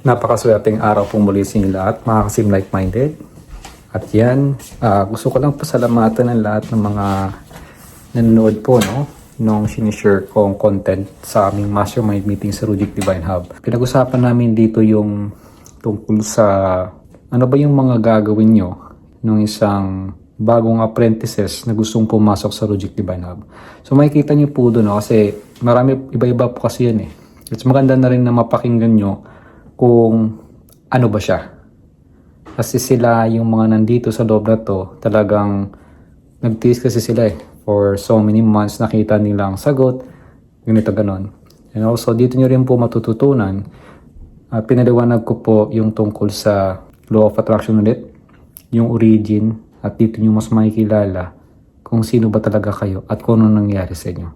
Napakaswerteng araw po muli sa inyo lahat, mga kasim like-minded. At yan, gusto ko lang pasalamatan ng lahat ng mga nanonood po, no? Nung sinishare kong content sa aming mastermind meeting sa Rujik Divine Hub. Pinag-usapan namin dito yung tungkol sa ano ba yung mga gagawin nyo nung isang bagong apprentices na gustong pumasok sa Rujik Divine Hub. So makikita nyo po doon, no? Kasi marami, iba-iba po kasi yan eh. It's maganda na rin na mapakinggan nyo kung ano ba siya. Kasi sila, yung mga nandito sa loob na to, talagang nagtiis kasi sila eh. For so many months, nakita nilang sagot, ganito ganon. And also, dito nyo rin po matututunan. Pinaliwanag ko po yung tungkol sa law of attraction ulit, yung origin, at dito nyo mas makikilala kung sino ba talaga kayo at kung ano nangyari sa inyo.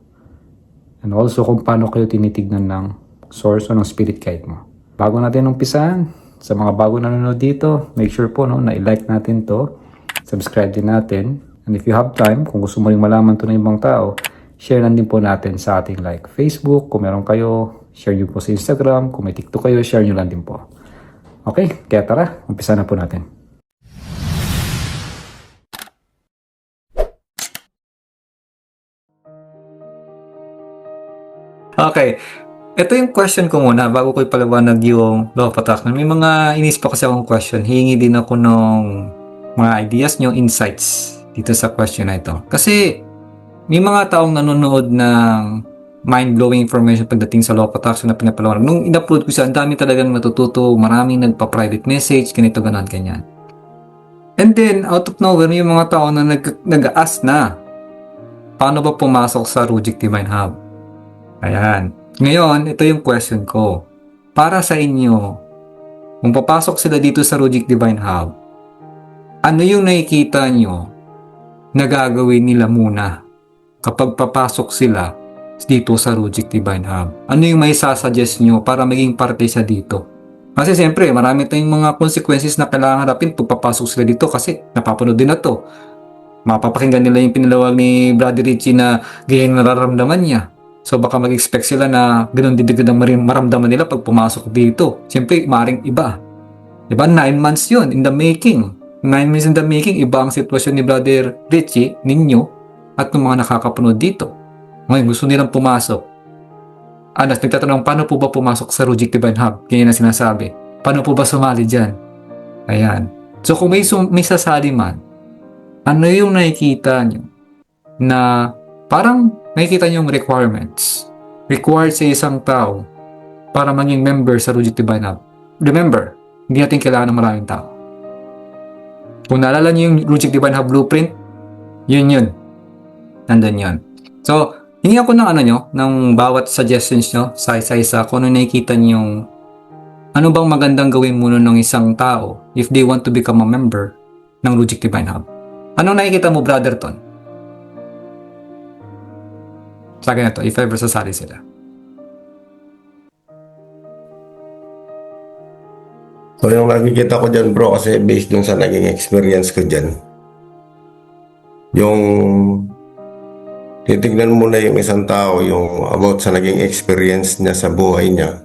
And also, kung paano kayo tinitignan ng source o ng spirit guide mo. Bago natin umpisahan, sa mga bago nanonood dito, make sure po no, na i-like natin to, subscribe din natin, and if you have time, kung gusto mo rin malaman to ng ibang tao, share lang din po natin sa ating like Facebook, kung meron kayo, share nyo po sa Instagram, kung may TikTok kayo, share nyo lang din po. Okay, kaya tara, umpisa na po natin. Okay. Ito yung question ko muna bago ko ipaliwanag yung law of attraction. May mga inis pa kasi akong question. Hihingi din ako ng mga ideas nyo, insights dito sa question na ito. Kasi may mga taong nanonood ng mind-blowing information pagdating sa law of attraction na pinapaliwanag. Nung in-upload ko siya, ang dami talagang natututo. Maraming nagpa-private message, ganito, ganon, ganyan. And then, out of nowhere, yung mga tao na nag-ask na, paano ba pumasok sa Rujik Divine Hub? Ayan. Ngayon, ito yung question ko. Para sa inyo, kung papasok sila dito sa Rujik Divine Hub, ano yung nakikita nyo na gagawin nila muna kapag papasok sila dito sa Rujik Divine Hub? Ano yung may sasuggest nyo para maging parte siya dito? Kasi siyempre, marami tayong mga consequences na kailangan harapin pag papasok sila dito kasi napapanood din na to. Mapapakinggan nila yung pinalawag ni Brother Richie na ganyan nararamdaman niya. So baka mag-expect sila na ganoon din ang maramdaman nila pag pumasok dito. Siyempre, maring iba. Diba? 9 months yun in the making. 9 months in the making, iba ang sitwasyon ni Brother Richie, ninyo, at ng mga nakakapanood dito. Ngayon, gusto nilang pumasok. Anas, nagtatanong, paano po ba pumasok sa Rujik Divine Hub? Ganyan na sinasabi. Paano po ba sumali dyan? Ayan. So kung may sasali man, ano yung nakikita nyo na parang nakikita niyo yung requirements required sa isang tao para maging member sa Rujik Divine Hub? Remember, hindi natin kailangan ng maraming tao. Kung naalala niyo yung Rujik Divine Hub blueprint, yun. Nandun yun. So, hingi ako ng ng bawat suggestions nyo sa isa-isa kung ano nakikita niyo, ano bang magandang gawin muna ng isang tao if they want to become a member ng Rujik Divine Hub. Anong nakikita mo, Brother Ton? Sa akin ito, if ever sasali sila. So yung nakikita ko dyan bro, kasi based dun sa naging experience ko dyan, yung titignan mo na yung isang tao, yung about sa naging experience niya sa buhay niya.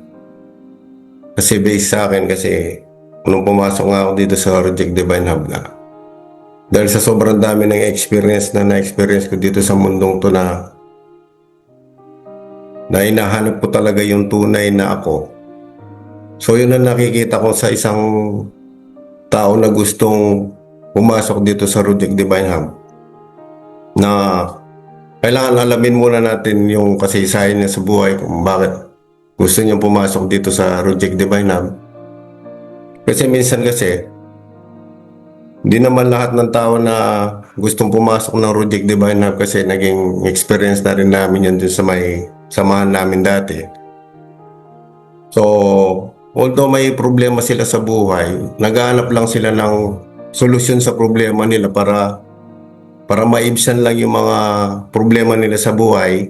Kasi based sa akin, kasi nung pumasok nga ako dito sa Rujik Divine Hub nga, dahil sa sobrang dami ng experience na na-experience ko dito sa mundong to na hinahanap ko talaga yung tunay na ako. So yun ang nakikita ko sa isang tao na gustong pumasok dito sa Rujik Divine Hub, na kailangan alamin muna natin yung kasaysayan niya sa buhay, kung bakit gusto niyang pumasok dito sa Rujik Divine Hub. Kasi minsan kasi hindi naman lahat ng tao na gustong pumasok ng Rujik Divine Hub kasi naging experience na rin namin yan dun sa may samahan namin dati. So, although may problema sila sa buhay, naghahanap lang sila ng solusyon sa problema nila para maibsan lang yung mga problema nila sa buhay.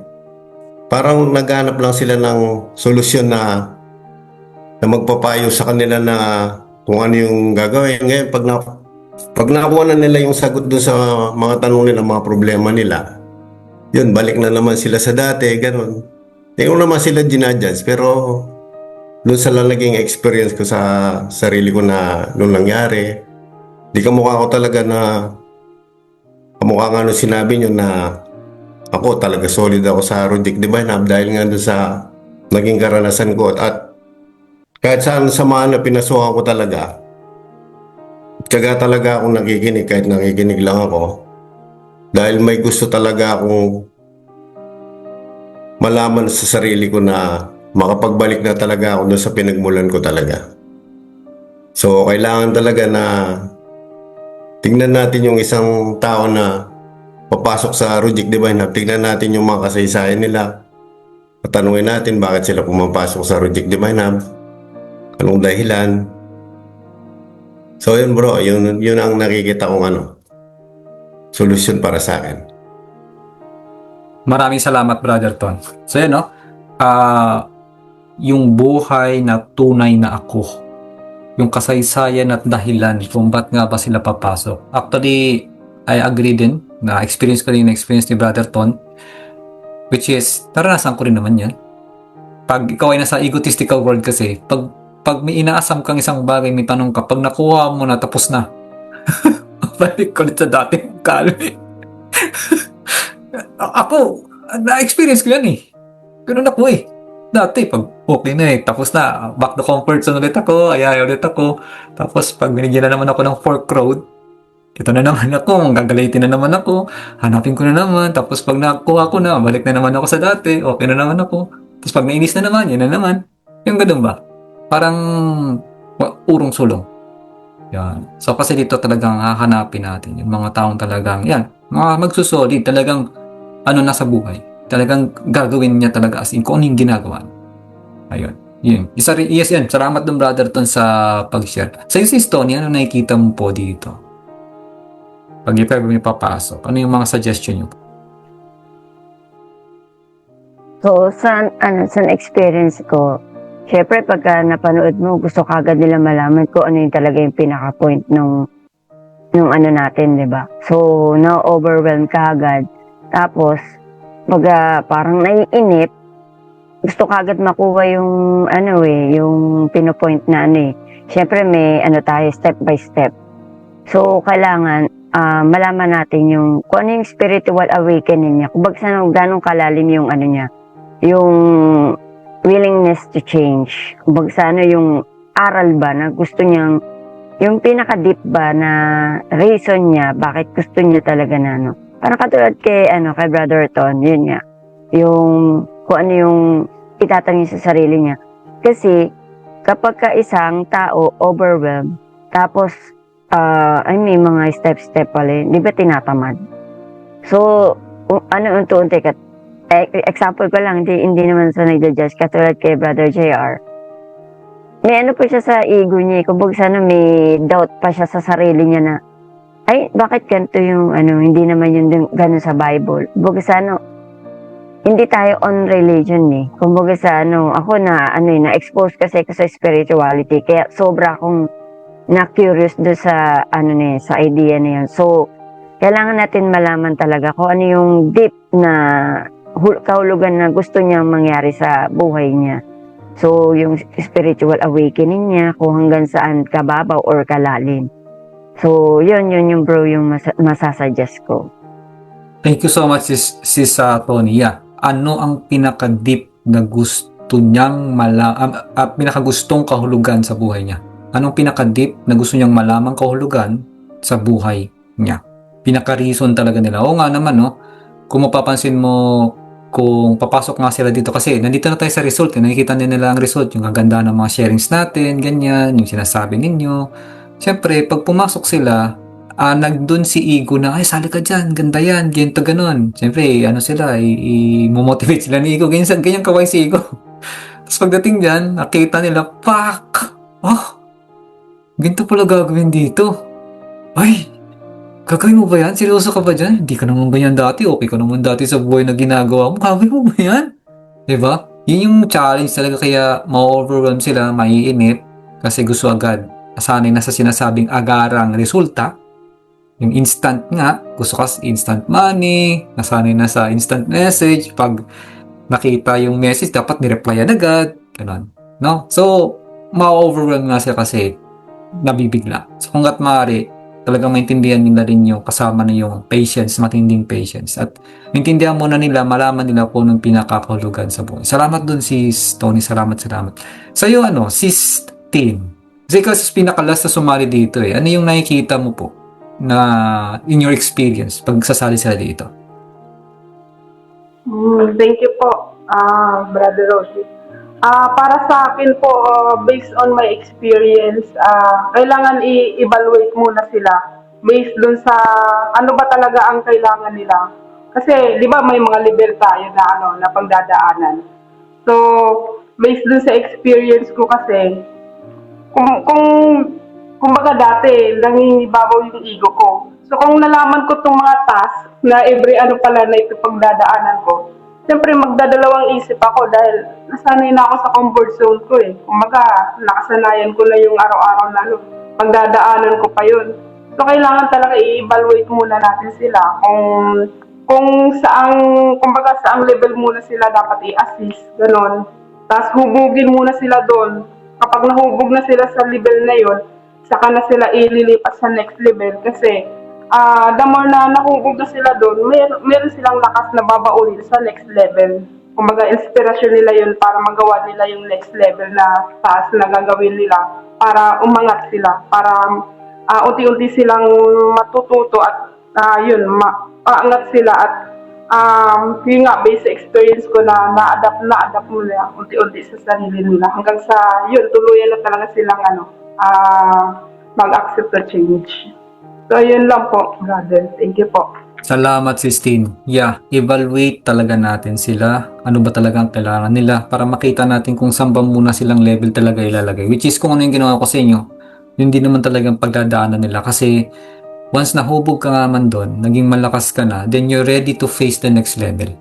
Parang naghahanap lang sila ng solusyon na magpapayo sa kanila na kung ano yung gagawin. Ngayon, pag nakuha na nila yung sagot doon sa mga tanong nila, mga problema nila, yun, balik na naman sila sa dati, ganun. Hindi ko naman sila ginadjudge, pero doon sa naging experience ko sa sarili ko na nung nangyari, di kamukha ko talaga na kamukha nga nung sinabi nyo na ako talaga solid ako sa Rodic Divine Hub dahil nga doon sa naging karanasan ko at kahit saan samahan na pinasukan ko talaga, tiyaga talaga akong nakikinig kahit nakikinig lang ako dahil may gusto talaga akong malaman sa sarili ko na makapagbalik na talaga ako doon sa pinagmulan ko talaga. So, kailangan talaga na tingnan natin yung isang tao na papasok sa Rodic Divine Hub. Tingnan natin yung mga kasaysayan nila. Patanungin natin bakit sila pumapasok sa Rodic Divine Hub. Anong dahilan. So, yun bro. Yun ang nakikita kong solusyon para sa akin. Maraming salamat, Brother Ton. So, yan, no? Yung buhay na tunay na ako. Yung kasaysayan at dahilan kung ba't nga ba sila papasok. Actually, I agree din na experience ko rin na experience ni Brother Ton, which is, naranasan ko rin naman yan. Pag ikaw ay nasa egotistical world kasi, pag may inaasam kang isang bagay, may tanong ka, pag nakuha mo na, tapos na. Balik ko ulit sa dating kalme. Ako, na-experience ko yan eh. Ganun ako eh. Dati, pag okay na tapos na, back to comfort zone ulit ako, ayay ulit ako. Tapos, pag binigyan na naman ako ng fork road, ito na naman ako, gagalitin na naman ako, hanapin ko na naman, tapos pag nakuha ko na, balik na naman ako sa dati, okay na naman ako. Tapos pag nainis na naman, yan na naman. Yung ganun ba? Parang urong sulong. Yan. So, kasi dito talagang hahanapin natin yung mga taong talagang, yan, mga magsusolid, talagang nasa buhay. Talagang gagawin niya talaga as in kung ano yung ginagawa. Ayun. Yun. Yes, yan. Salamat dun, Brother Ton, sa pag-share. Sa iyo, Sis Tony, ano nakikita mo po dito? Pag ever may papasok, ano yung mga suggestion niyo? So, sa experience ko, syempre pagka napanood mo, gusto kagad nila malaman kung ano yung talaga yung pinaka-point nung natin, di ba? So, na-overwhelm kagad. Tapos, parang naiinip, gusto kagad makuha yung yung pinopoint na Syempre may tayo step by step. So kailangan malaman natin kung ano yung spiritual awakening niya. Kung ganong kalalim yung niya, yung willingness to change. Kung yung aral ba na gusto niyang, yung pinaka-deep ba na reason niya, bakit gusto niya talaga na Parang katulad kay Brother Ton, yun nga. Yung kung ano yung itatanong sa sarili niya. Kasi kapag ka isang tao overwhelmed, tapos may mga step-step pala, di ba tinatamad? So, unti-unti ka. Example ko lang, hindi naman sa nagja-judge, katulad kay Brother JR. May pa siya sa ego niya, kumbaga may doubt pa siya sa sarili niya na, ay, bakit ganito yung hindi naman yung gano'n sa Bible. Kumbaga hindi tayo on religion eh. Kumbaga ako na-expose kasi ako sa spirituality. Kaya sobra akong na-curious doon sa, sa idea na yun. So, kailangan natin malaman talaga kung ano yung deep na kahulugan na gusto niyang mangyari sa buhay niya. So, yung spiritual awakening niya, kung hanggang saan kababaw or kalalim. So, yun yung bro yung masasuggest ko. Thank you so much, Sis Tony. Yeah. Ano ang pinaka-deep na gusto niyang pinaka-gustong kahulugan sa buhay niya? Anong pinaka-deep na gusto niyang malamang kahulugan sa buhay niya? Pinaka-reason talaga nila. Oo nga naman, no? Kung mapapansin mo, kung papasok nga sila dito kasi nandito na tayo sa result. Nakikita nila ang result, yung gaganda ng mga sharings natin, ganyan, yung sinasabi ninyo. Siyempre, pag pumasok sila, nagdun si ego na, ay, sali ka dyan, ganda yan, ganito, ganon. Siyempre, sila, i-motivate sila ni ego, ganyan kaway si ego. Tapos pagdating dyan, nakita nila, fuck! Oh, ganito pala gagawin dito. Ay, gagawin mo ba yan? Seryoso ka ba dyan? Hindi ka naman ganyan dati, okay ka naman dati sa buhay na ginagawa mo, gagawin mo ba yan? Diba? Yun yung challenge talaga, kaya ma-overwhelm sila, maiinip, kasi gusto agad. Nasanay na sa sinasabing agarang resulta. Yung instant nga, gusto ka instant money, nasanay na sa instant message. Pag nakita yung message, dapat ni-replyan agad. Ganun. No? So, ma-overwhelm nga siya kasi nabibigla. So, kung maaari, talagang maintindihan nila rin yung kasama na yung patience, matinding patience. At maintindihan muna nila, malaman nila kung anong pinakakahulugan sa buhay. Salamat dun, sis Tony. Salamat. Sa'yo, sis Tin. Kasi ikaw sis pinakalas na sumali dito eh. Ano yung nakikita mo po na in your experience pag sasali sila dito? Thank you po, Brother Rosie. Para sa akin po, based on my experience, kailangan i-evaluate muna sila based dun sa ano ba talaga ang kailangan nila. Kasi, di ba, may mga level tayo na, na pagdadaanan. So, based dun sa experience ko kasi, kung kumbaga dati, nangingibabaw yung ego ko. So, kung nalaman ko itong mga task na every ano pala na ito pagdadaanan ko, siyempre magdadalawang isip ako dahil nasanay na ako sa comfort zone ko eh. Kumbaga, nakasanayan ko na yung araw-araw na pagdadaanan ko pa yun. So, kailangan talaga i-evaluate muna natin sila kung kumbaga saang level muna sila dapat i-assist, ganon. Tapos hubugin muna sila doon. Kapag nahubog na sila sa level na yon, saka na sila ililipat sa next level kasi the more na nahubog na sila doon, meron silang lakas na babaunin sa next level. Kumbaga, inspirasyon nila yun para magawa nila yung next level na task na gagawin nila para umangat sila, para unti-unti silang matututo at maangat sila at yun nga, based sa experience ko na na-adapt mo na unti-unti sa sarili nila hanggang sa yun, tuluyan na talaga silang mag-accept the change. So, yun lang po, brother. Thank you po. Salamat, sis Tin. Yeah, evaluate talaga natin sila. Ano ba talaga ang kailangan nila para makita natin kung saan ba muna silang level talaga ilalagay. Which is kung ano yung ginawa ko sa inyo, yun din naman talagang pagdadaanan nila. Kasi once nahubog ka nga man doon, naging malakas ka na, then you're ready to face the next level.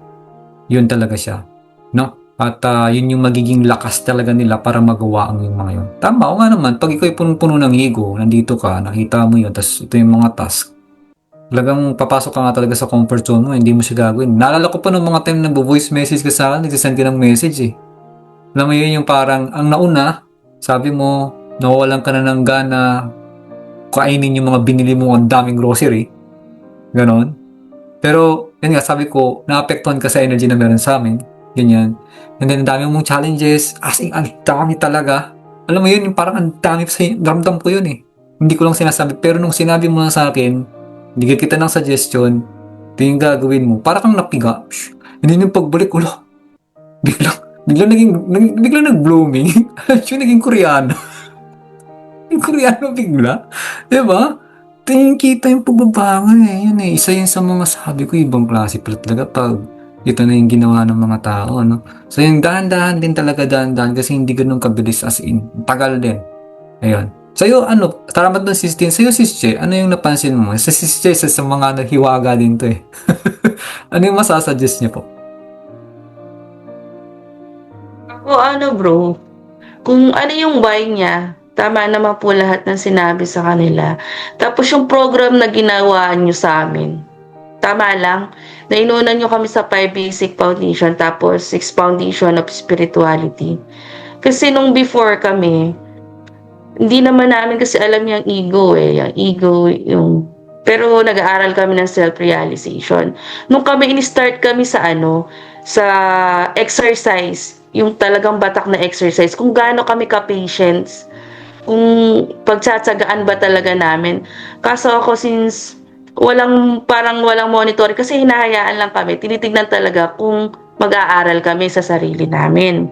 Yun talaga siya. No? At yun yung magiging lakas talaga nila para magawa ang yung mga yun. Tama, o nga naman, pag ikaw ay punong-puno ng ego, nandito ka, nakita mo yun, tapos ito yung mga task, talagang papasok ka nga talaga sa comfort zone mo, hindi mo siya gagawin. Naalala ko pa nung mga time na voice message ka sa akin, nagsisend ka ng message eh. Alam mo yun yung parang, ang nauna, sabi mo, nawawalan ka na ng gana, kainin yung mga binili mo, ang daming grocery. Ganon. Pero, yun nga, sabi ko, naapektuhan ka sa energy na meron sa amin. Ganyan. And then, ang dami mong challenges, as in, ang dami talaga. Alam mo yun, yung parang ang dami sa ramdam ko yun eh. Hindi ko lang sinasabi, pero nung sinabi mo na sa akin, bigyan kita ng suggestion, ito yung gagawin mo. Para kang napiga. Hindi yung pagbalik, ulo. Biglang nag-blooming. Yung naging Koreano. Yung Koreano bigla. Diba? Tingin kita yung pagbabago eh. Yan eh. Isa yun sa mga sabi ko, ibang klase pala talaga pag ito na yung ginawa ng mga tao. No? So yung dahan-dahan din talaga, dahan-dahan kasi hindi ganun kabilis as in. Tagal din. Ayun. Sa'yo, salamat ng sis Tin. Sa'yo, sis Che, ano yung napansin mo? Sa sis Che, sa mga naghiwaga din to eh. Ano yung masasuggest niyo po? Ako bro, kung ano yung why niya, tama naman po lahat ng sinabi sa kanila. Tapos yung program na ginawa niyo sa amin, tama lang, nainunan niyo kami sa 5 basic foundation, tapos 6 foundation of spirituality. Kasi nung before kami, hindi naman namin kasi alam yung ego eh. Yung ego, pero nag-aaral kami ng self-realization. Nung kami in-start kami sa sa exercise, yung talagang batak na exercise, kung gaano kami ka-patience, kung pagtsatsagaan ba talaga namin. Kaso ako since walang monitoring, kasi hinahayaan lang kami, tinitignan talaga kung mag-aaral kami sa sarili namin.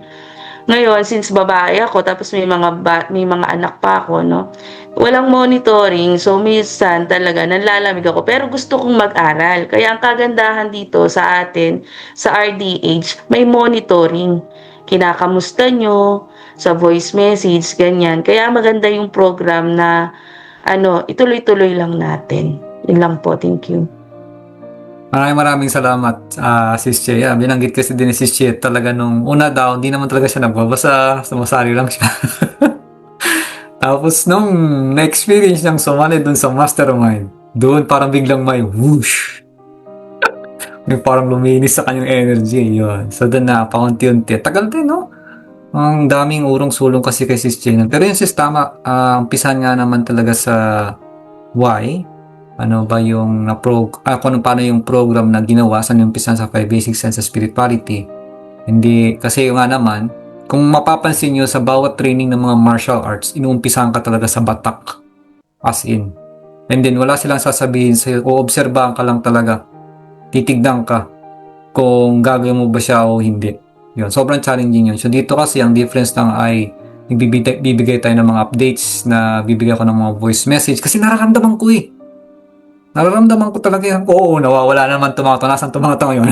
Ngayon, since babae ako, tapos may mga anak pa ako, no? Walang monitoring, so minsan talaga nanlalamig ako. Pero gusto kong mag-aral. Kaya ang kagandahan dito sa atin, sa RDH, may monitoring. Kinakamusta nyo, sa voice message, ganyan. Kaya maganda yung program na, ituloy-tuloy lang natin. Yun lang po, thank you. Maraming salamat, sis Che. Yeah, binanggit kasi din ni sis Che talaga nung una daw, hindi naman talaga siya nagbabasa, sumasali lang siya. Tapos nung na-experience niyang sumali dun sa mastermind, doon parang biglang may whoosh. May parang luminis sa kanyang energy. Yun. So doon na, paunti-unti. Tagal din, no? Ang daming urong-sulong kasi kay Sis Jenna. Pero yung sis, tama, umpisahan nga naman talaga sa why. Ano ba yung paano yung program na ginawa, saan yung umpisahan sa 5 basic sense of spirituality. Hindi, kasi yung nga naman, kung mapapansin nyo sa bawat training ng mga martial arts, inuumpisahan ka talaga sa batak. As in. And then, wala silang sasabihin sa'yo, o obserbahan ka lang talaga. Titignan ka kung gagawin mo ba siya o hindi. Yun, sobrang challenging yun. So, dito kasi, ang difference lang ay bibigay tayo ng mga updates na bibigay ko ng mga voice message kasi nararamdaman ko eh. Nararamdaman ko talaga yan. Oo, nawawala naman tumato. Nasaan tumato yun?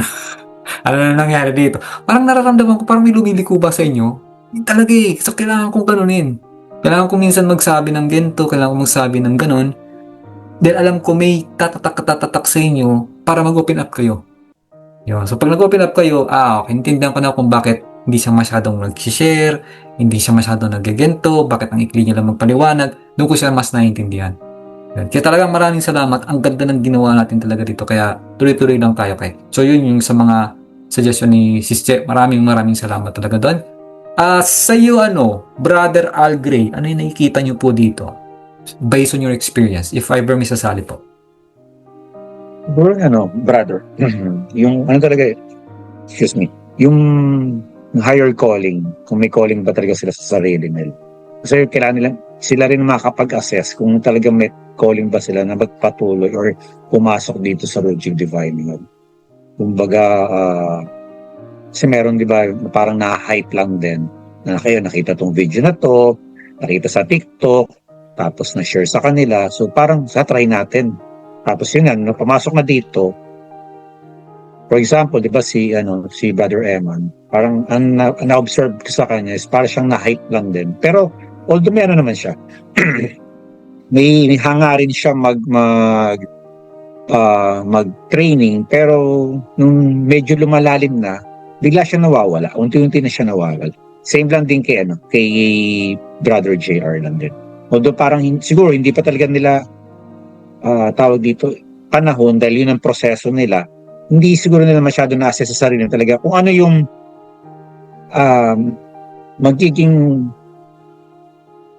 Ano na nangyari dito? Parang nararamdaman ko, parang may lumiliko ba sa inyo? Hindi talaga eh. So, kailangan kong ganunin. Kailangan ko minsan magsabi ng ganito, kailangan ko magsabi ng ganun. Dahil alam ko may tatatak sa inyo para mag-open up kayo. Yun. So, pag nag-open up kayo, okay, intindihan ko na kung bakit hindi siya masyadong nag-share, hindi siya masyadong nag-gento, bakit ang ikli niya lang magpaliwanag, doon ko siya mas naiintindihan. Yun. Kaya talagang maraming salamat. Ang ganda ng ginawa natin talaga dito. Kaya tuloy-tuloy lang tayo kay. So, yun yung sa mga suggestion ni Sis Che. Maraming salamat talaga doon. Sa iyo, Brother Al Gray, ano yung nakikita niyo po dito? Based on your experience, if ever may sasali po. Bro, brother, yung talaga, excuse me, yung higher calling, kung may calling ba talaga sila sa sarili nila. Kasi kailangan nila, sila rin makakapag-assess kung talagang may calling ba sila na magpatuloy or pumasok dito sa Rujig Divine Love. Kumbaga, kasi meron, di ba, parang na-hype lang din na kayo nakita tong video na to, nakita sa TikTok, tapos na-share sa kanila. So parang try natin. Tapos yun nga, nung pumasok na dito, for example, di ba si Brother Eman, parang ang na-observe ko sa kanya is parang siyang na-hype lang din. Pero although may naman siya, may hangarin siya mag-training, pero nung medyo lumalalim na, bigla siya nawawala. Unti-unti na siya nawawala. Same lang din kay Brother JR lang din. Although parang siguro hindi pa talaga nila tawag dito panahon dahil yun ang proseso nila, hindi siguro nila masyado na-assess sa sarili talaga kung ano yung magiging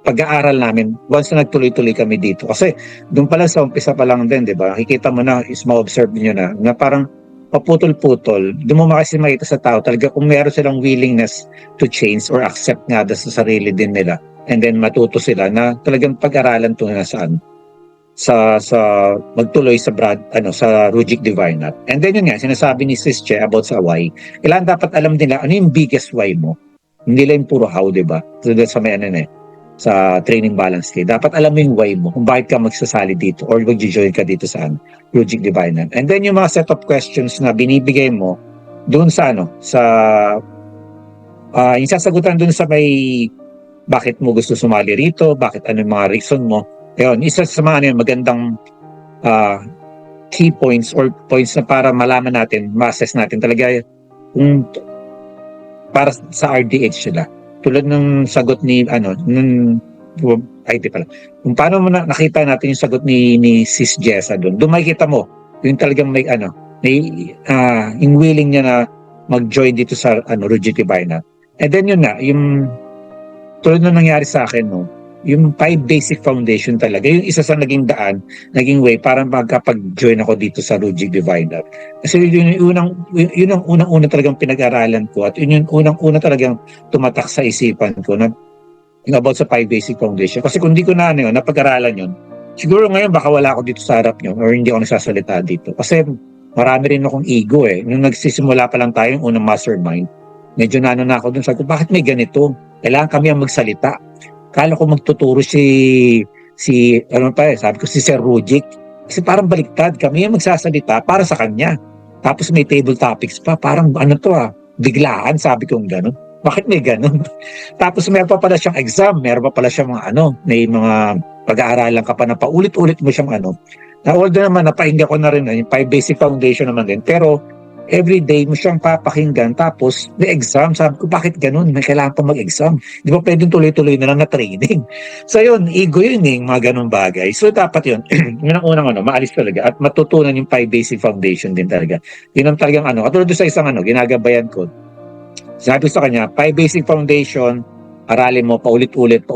pag-aaral namin once na nagtuloy-tuloy kami dito. Kasi doon pala sa umpisa pa lang din, di ba? Kikita mo na, is ma-observe nyo na parang paputol-putol. Doon mo kasi makita sa tao talaga kung meron silang willingness to change or accept nga sa sarili din nila. And then matuto sila na talagang pag-aralan to na saan sa magtuloy sa Rujig Divine Love. And then yun nga, sinasabi ni Sis Che about sa why. Kailangan dapat alam nila ano yung biggest why mo. Hindi lang puro how, di ba? So sa may sa training balance kay. Dapat alam mo yung why mo, kung bakit ka magsasali dito or mag-join ka dito sa Rujig Divine Love. And then yung mga set of questions na binibigay mo doon sa yung sasagutan doon sa may bakit mo gusto sumali rito, bakit ano yung mga reason mo. Ayun, isa sa mga magandang key points or points na para malaman natin, ma-assess natin talaga kung para sa RDH sila. Tulad ng sagot ni kung paano mo nakita natin yung sagot ni Sis Jessa doon makikita mo yung talagang may yung willing niya na mag-join dito sa Rujig Divine Love. And then yun na, yung tulad ng nangyari sa akin, yung 5 basic foundation talaga, yung isa sa naging daan, naging way para magkapag-join ako dito sa Rujig Divine Love. Kasi yun ang unang-una talagang pinag-aralan ko at yun yung unang-una talagang tumatak sa isipan ko na yung about sa 5 basic foundation. Kasi kung di ko na napag-aralan yun, siguro ngayon baka wala ako dito sa harap nyo or hindi ako nagsasalita dito. Kasi marami rin akong ego eh. Nung nagsisimula pa lang tayo, yung unang mastermind, medyo na ako dun. Sabi ko, bakit may ganito? Kailangan kami ang magsalita. Kala ko magtuturo sabi ko si Sir Rujig. Kasi parang baliktad, kami ang magsasalita para sa kanya. Tapos may table topics pa, parang biglaan, sabi ko gano'n. Bakit may gano'n? Tapos meron pa pala siyang exam, meron pa pala siyang may mga pag-aaralan ka pa na paulit-ulit mo siyang Na although naman, napahinggan ko na rin, yung 5 basic foundation naman din, pero every day mo siyang papakinggan tapos may exam. Sabi ko, bakit ganun? May kailangan pa mag-exam. Di ba pwedeng tuloy-tuloy na lang na training? So yun, ego yun mga ganun bagay. So dapat yun, yun ang unang maalis talaga at matutunan yung 5 basic foundation din talaga. Yun ang talagang katulad sa isang ginagabayan ko. Sabi ko sa kanya, 5 basic foundation, aralin mo paulit-ulit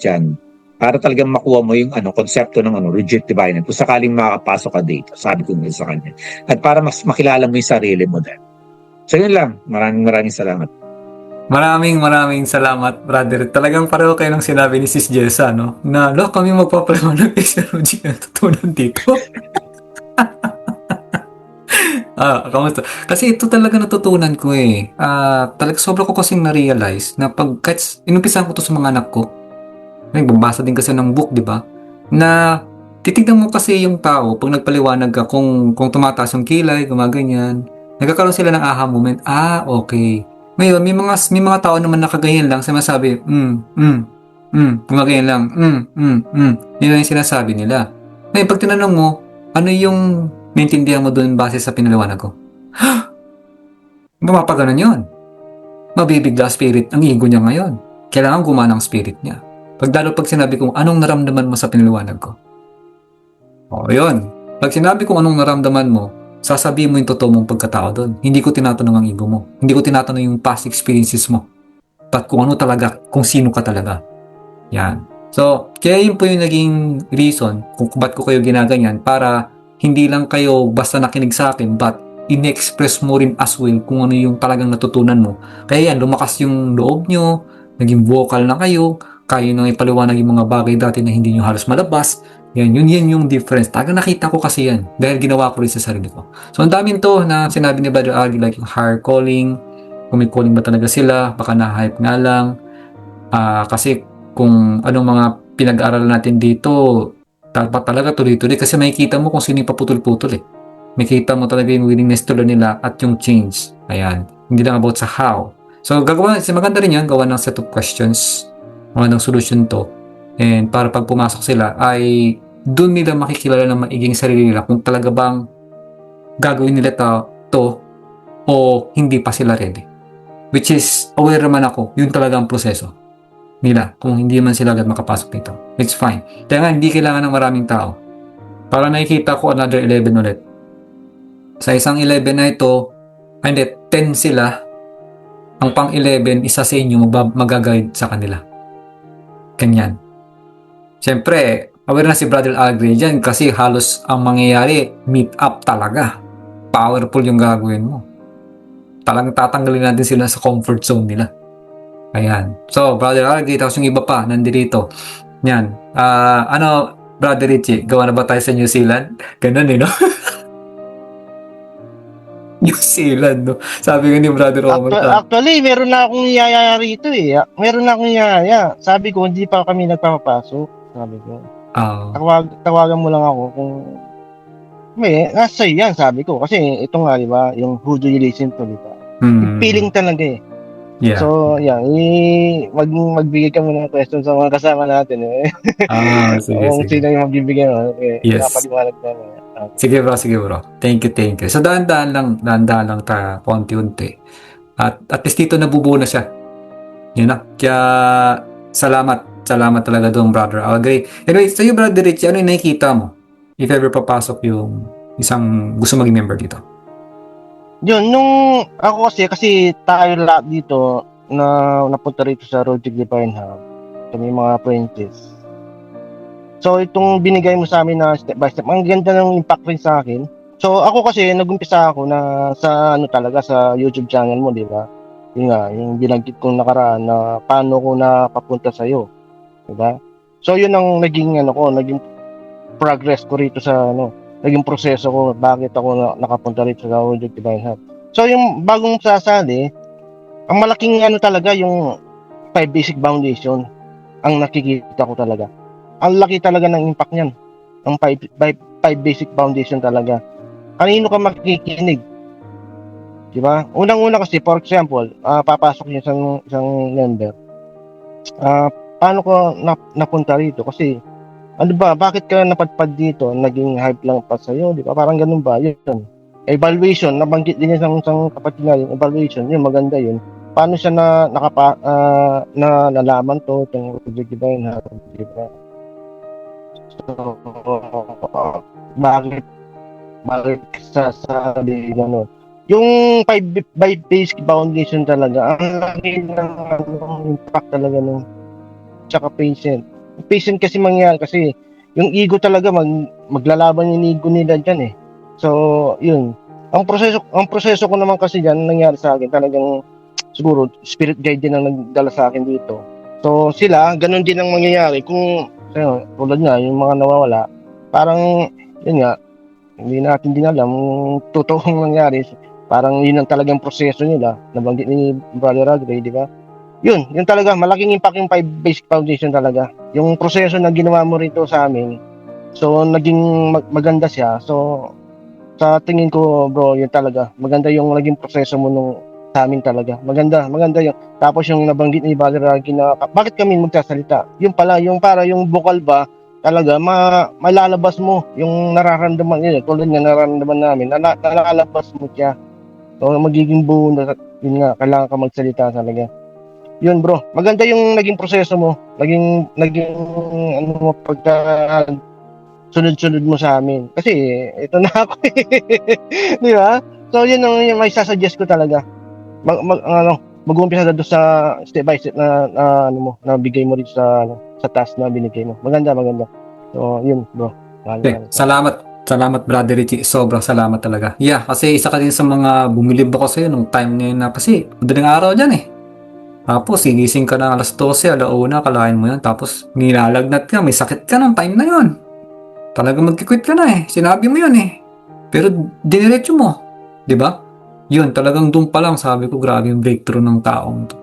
yan. Para talagang makuha mo yung konsepto ng Rujit Divine kung sakaling makakapasok ka dito. Sabi ko nga sa kanya. At para mas makilala mo yung sarili mo din. So yun lang. Maraming salamat. Maraming salamat, brother. Talagang pareho kayo ng sinabi ni Sis Jessa, no? Na, kami magpapaliwanag kay Sir Rudy na natutunan dito. Kamusta? Kasi ito talaga natutunan ko eh. Talaga sobra ko kasing na-realize na kahit inumpisahan ko to sa mga anak ko, nagbabasa din kasi ng book, di ba? Na titignan mo kasi yung tao pag nagpaliwanag ka kung tumataas yung kilay, gumaganyan. Nagkakaroon sila ng aha moment. Okay. Ngayon, may mga tao naman nakaganyan lang, sinasabi, gumagayan lang, Yun lang yung sinasabi nila. Ngayon, pag tinanong mo, ano yung naintindihan mo doon base sa pinaliwanag ko? Mapapaganon yun. Mabibigla spirit ang ego niya ngayon. Kailangan gumana ang spirit niya. Pag sinabi ko, anong naramdaman mo sa pinaliwanag ko? Yun. Pag sinabi ko anong naramdaman mo, sasabihin mo yung totoo mong pagkatao doon. Hindi ko tinatanong ang ego mo. Hindi ko tinatanong yung past experiences mo. But kung ano talaga, kung sino ka talaga. Yan. So, kaya yun po yung naging reason kung ba't ko kayo ginaganyan para hindi lang kayo basta nakinig sa akin but in-express mo rin as well kung ano yung talagang natutunan mo. Kaya yan, lumakas yung loob nyo, naging vocal na kayo, kaya nang ipaliwanag yung mga bagay dati na hindi nyo halos malabas. Yan yung difference. Talagang nakita ko kasi yan dahil ginawa ko rin sa sarili ko. So, ang daming to na sinabi ni Brother Agi like yung higher calling, kung may calling ba talaga sila, baka na-hype nga lang. Kasi kung anong mga pinag-aaralan natin dito, dapat talaga tuloy-tuloy kasi makikita mo kung sino yung paputol-putol eh. Makikita mo talaga yung willingness to learn nila at yung change. Ayan. Hindi lang about sa how. So, maganda rin yan, gawa ng set of questions, magandang solution to. And para pag pumasok sila, ay doon nila makikilala ng maiging sarili nila kung talaga bang gagawin nila to o hindi pa sila ready. Which is, aware naman ako, yun talaga ang proseso nila kung hindi man sila agad makapasok dito. It's fine. Kaya nga, hindi kailangan ng maraming tao. Para nakikita ko another 11 ulit. Sa isang 11 na ito, 10 sila. Ang pang 11, isa sa inyo mag-guide sa kanila. Ganyan. Siyempre, aware na si Brother Agri dyan kasi halos ang mangyayari, meet up talaga. Powerful yung gagawin mo. Talagang tatanggalin natin sila sa comfort zone nila. Ayan. So, Brother Agri, tapos yung iba pa, nandito. Yan. Brother Richie, gawa na ba tayo sa New Zealand? Ganun no? New Zealand, no? Sabi ko ni Brother Omar. Actually, meron na akong niyayaya rito eh. Meron na akong niyayaya. Sabi ko, hindi pa kami nagpapapasok. Sabi ko. Tawagan mo lang ako kung nasa yan, sabi ko. Kasi ito nga, di ba, yung who do you listen to, di ba? Yung feeling talaga eh. Yeah. So, yan, magbigay ka muna ng question sa mga kasama natin eh. Sige. Kung sino yung magbibigay mo. Yes. Napaliwanag na. Sige bro. Thank you. So dahan-dahan lang ta konti-unti. At least dito nabubuo na siya. Yun na. Kaya salamat talaga doon, Brother Algray. Anyway, sa'yo, Brother Richie, ano yung nakikita mo? If ever papasok yung isang gusto maging member dito. Yun, nung ako kasi tayo lahat dito na napunta rito sa Rujit Divine Hub, kami mga apprentice. So, itong binigay mo sa amin na step by step, ang ganda ng impact rin sa akin. So, ako kasi, nag-umpisa ako na sa talaga sa YouTube channel mo, di ba? Yun nga, yung binanggit kong nakaraan na paano ko napapunta sa'yo. Di ba? So, yun ang naging progress ko rito sa naging proseso ko, bakit ako nakapunta rito sa Rujit Divine Hub. So, yung bagong sasali, ang malaking talaga yung 5 basic foundation ang nakikita ko talaga. Ang laki talaga ng impact niyan. Ang 5 basic foundation talaga. Kanino ka makikinig? Diba? Unang-una kasi, for example, papasok yung isang member. Paano ko napunta rito? Kasi, bakit ka napadpad dito? Naging hype lang pa sa'yo, di ba? Parang ganun ba? Yun. Evaluation, nabanggit din yung isang kapatid na yung evaluation, yun, maganda yun. Paano siya nalaman to, itong Rujit Divine Hub, di ba? So, bakit sasabi gano'n? yung by basic foundation talaga, ang laki ng impact talaga nung tsaka patient. Patient kasi mangyayari kasi yung ego talaga maglalaban yung ego nila dyan eh. So, yun. Ang proseso ko naman kasi dyan, nangyari sa akin, talagang siguro spirit guide din ang nagdala sa akin dito. So, sila, ganun din ang mangyayari kung tulad nga, yung mga nawawala, parang, yun nga, hindi natin din alam kung totoong nangyari. Parang yun ang talagang proseso nila. Nabanggit ni Brother Radray, di ba? Yun talaga, malaking impact yung basic foundation talaga. Yung proseso na ginawa mo rito sa amin, so naging maganda siya. So, sa tingin ko, bro, yun talaga. Maganda yung naging proseso mo nung sa amin talaga. Maganda yun. Tapos yung nabanggit ni Brother Radray na, bakit kami magsasalita? Yung pala, yung para yung vocal ba, talaga malalabas mo yung nararamdaman niya tulad nga nararamdaman namin nalalabas mo siya, so magiging buo na yun nga, kailangan ka magsalita talaga. Yun bro, maganda yung naging proseso mo, naging ano mo pagka sunod-sunod mo sa amin kasi ito na ako di ba? So yun ang may sasuggest ko talaga, mag-uumpisa na doon sa step by step na ano mo, na bigay mo rin sa task na binigay mo. Maganda. So, yun, bro. Okay. Salamat, Brother Richie. Sobrang salamat talaga. Yeah, kasi isa ka din sa mga bumilib ako sa'yo nung time na yun na kasi madaling araw dyan eh. Tapos, sigising ka na alas 12, alauna, kalahin mo yan. Tapos, nilalagnat ka, may sakit ka nung time na yun. Talagang magkikwit ka na eh. Sinabi mo yun eh. Pero, diniretso mo. Diba? Yun, talagang doon pa lang sabi ko, grabe yung breakthrough ng taong to.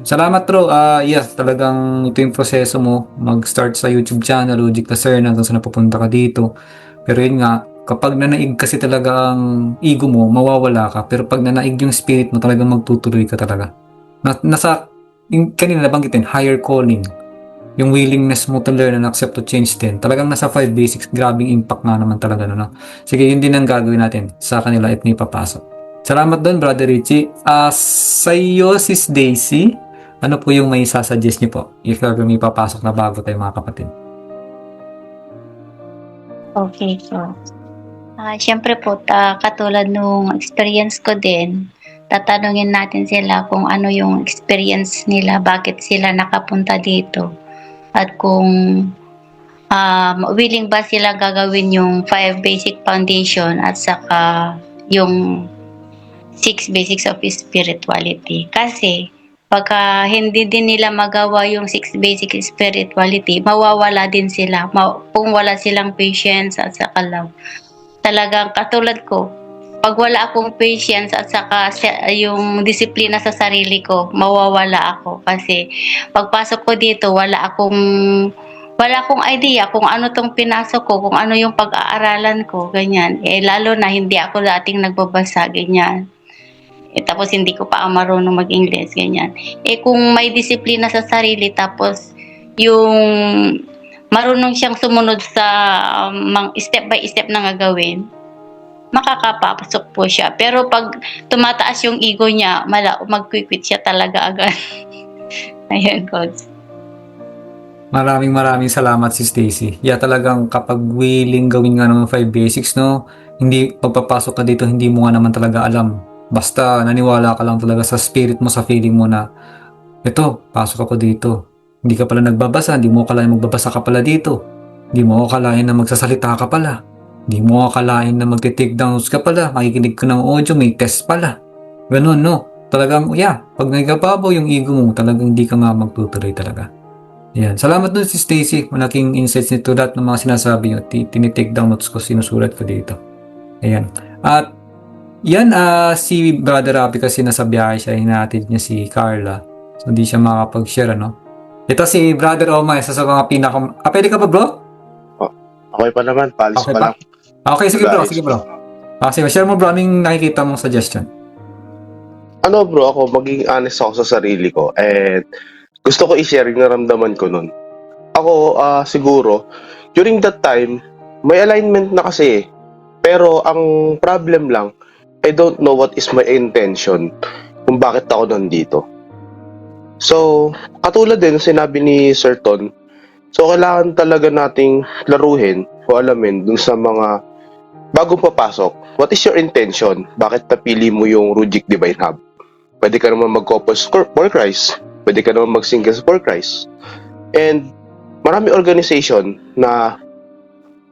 Salamat bro. Yes, talagang ito yung proseso mo. Mag-start sa YouTube channel, Logic na Sir, hanggang sa napupunta ka dito. Pero yun nga, kapag nanaig kasi talaga ang ego mo, mawawala ka. Pero pag nanaig yung spirit mo, talagang magtutuloy ka talaga. Nasa, yung kanina nabanggitin, higher calling. Yung willingness mo to learn and accept to change din. Talagang nasa 5 basics, grabing impact nga naman talaga. No? Sige, yun din ang gagawin natin sa kanila at may papasok. Salamat doon, Brother Richie. Sa iyo, Sis Daisy, ano po yung may sasuggest niyo po? If ever may papasok na bago tayo mga kapatid. Okay, so syempre po, katulad nung experience ko din, tatanungin natin sila kung ano yung experience nila, bakit sila nakapunta dito, at kung willing ba sila gagawin yung 5 basic foundation at saka yung 6 basics of spirituality. Kasi pagka hindi din nila magawa yung 6 basic spirituality, mawawala din sila. Kung wala silang patience at saka love. Talagang katulad ko, pag wala akong patience at saka yung disiplina sa sarili ko, mawawala ako. Kasi pagpasok ko dito, wala akong idea kung ano tong pinasok ko, kung ano yung pag-aaralan ko, ganyan. Lalo na hindi ako dating nagbabasa, ganyan. Tapos hindi ko pa marunong mag-English, ganyan. Kung may disiplina sa sarili, tapos yung marunong siyang sumunod sa step by step na gagawin, makakapasok po siya. Pero pag tumataas yung ego niya, mag-quit siya talaga agad. Ayun, coach. Maraming salamat si Stacy. Yeah, talagang kapag willing gawin nga ng 5 basics, no, hindi pagpapasok ka dito, hindi mo nga naman talaga alam. Basta naniwala ka lang talaga sa spirit mo, sa feeling mo na ito, pasok ako dito. Hindi ka pala nagbabasa, hindi mo akalain magbabasa ka pala dito. Hindi mo akalain na magsasalita ka pala. Hindi mo akalain na magte-take downs ka pala, makikinig ka ng audio, may test pala. Ganun, no? Talagang, yeah, pag nagkababaw yung ego mo, talagang hindi ka nga magtutuloy talaga. Yan. Salamat dun si Stacy. Malaking insights nito lahat ng mga sinasabi nyo. Tinitake down notes ko, sinusulat ko dito. Ayan. At yan, si Brother Rapi kasi nasa biyahe siya, hinatid niya si Carla. So, hindi siya makapag-share, ano? Ito si Brother Oma, isa sa mga pwede ka pa, bro? Okay pa naman, palis Okay pa pa? lang. Okay, sige bro. Sige, share mo bro, anong nakikita mong suggestion? Ano bro, ako maging honest ako sa sarili ko and gusto ko i-share yung naramdaman ko nun. Ako, siguro, during that time, may alignment na kasi. Pero ang problem lang, I don't know what is my intention kung bakit ako nandito. So, katulad din sinabi ni Sir Ton, so kailangan talaga nating laruhin o alamin dun sa mga bago papasok, what is your intention? Bakit napili mo yung Rujik Divine Hub? Pwede ka naman mag-couples for Christ. Pwede ka naman mag-singles for Christ. And marami organization na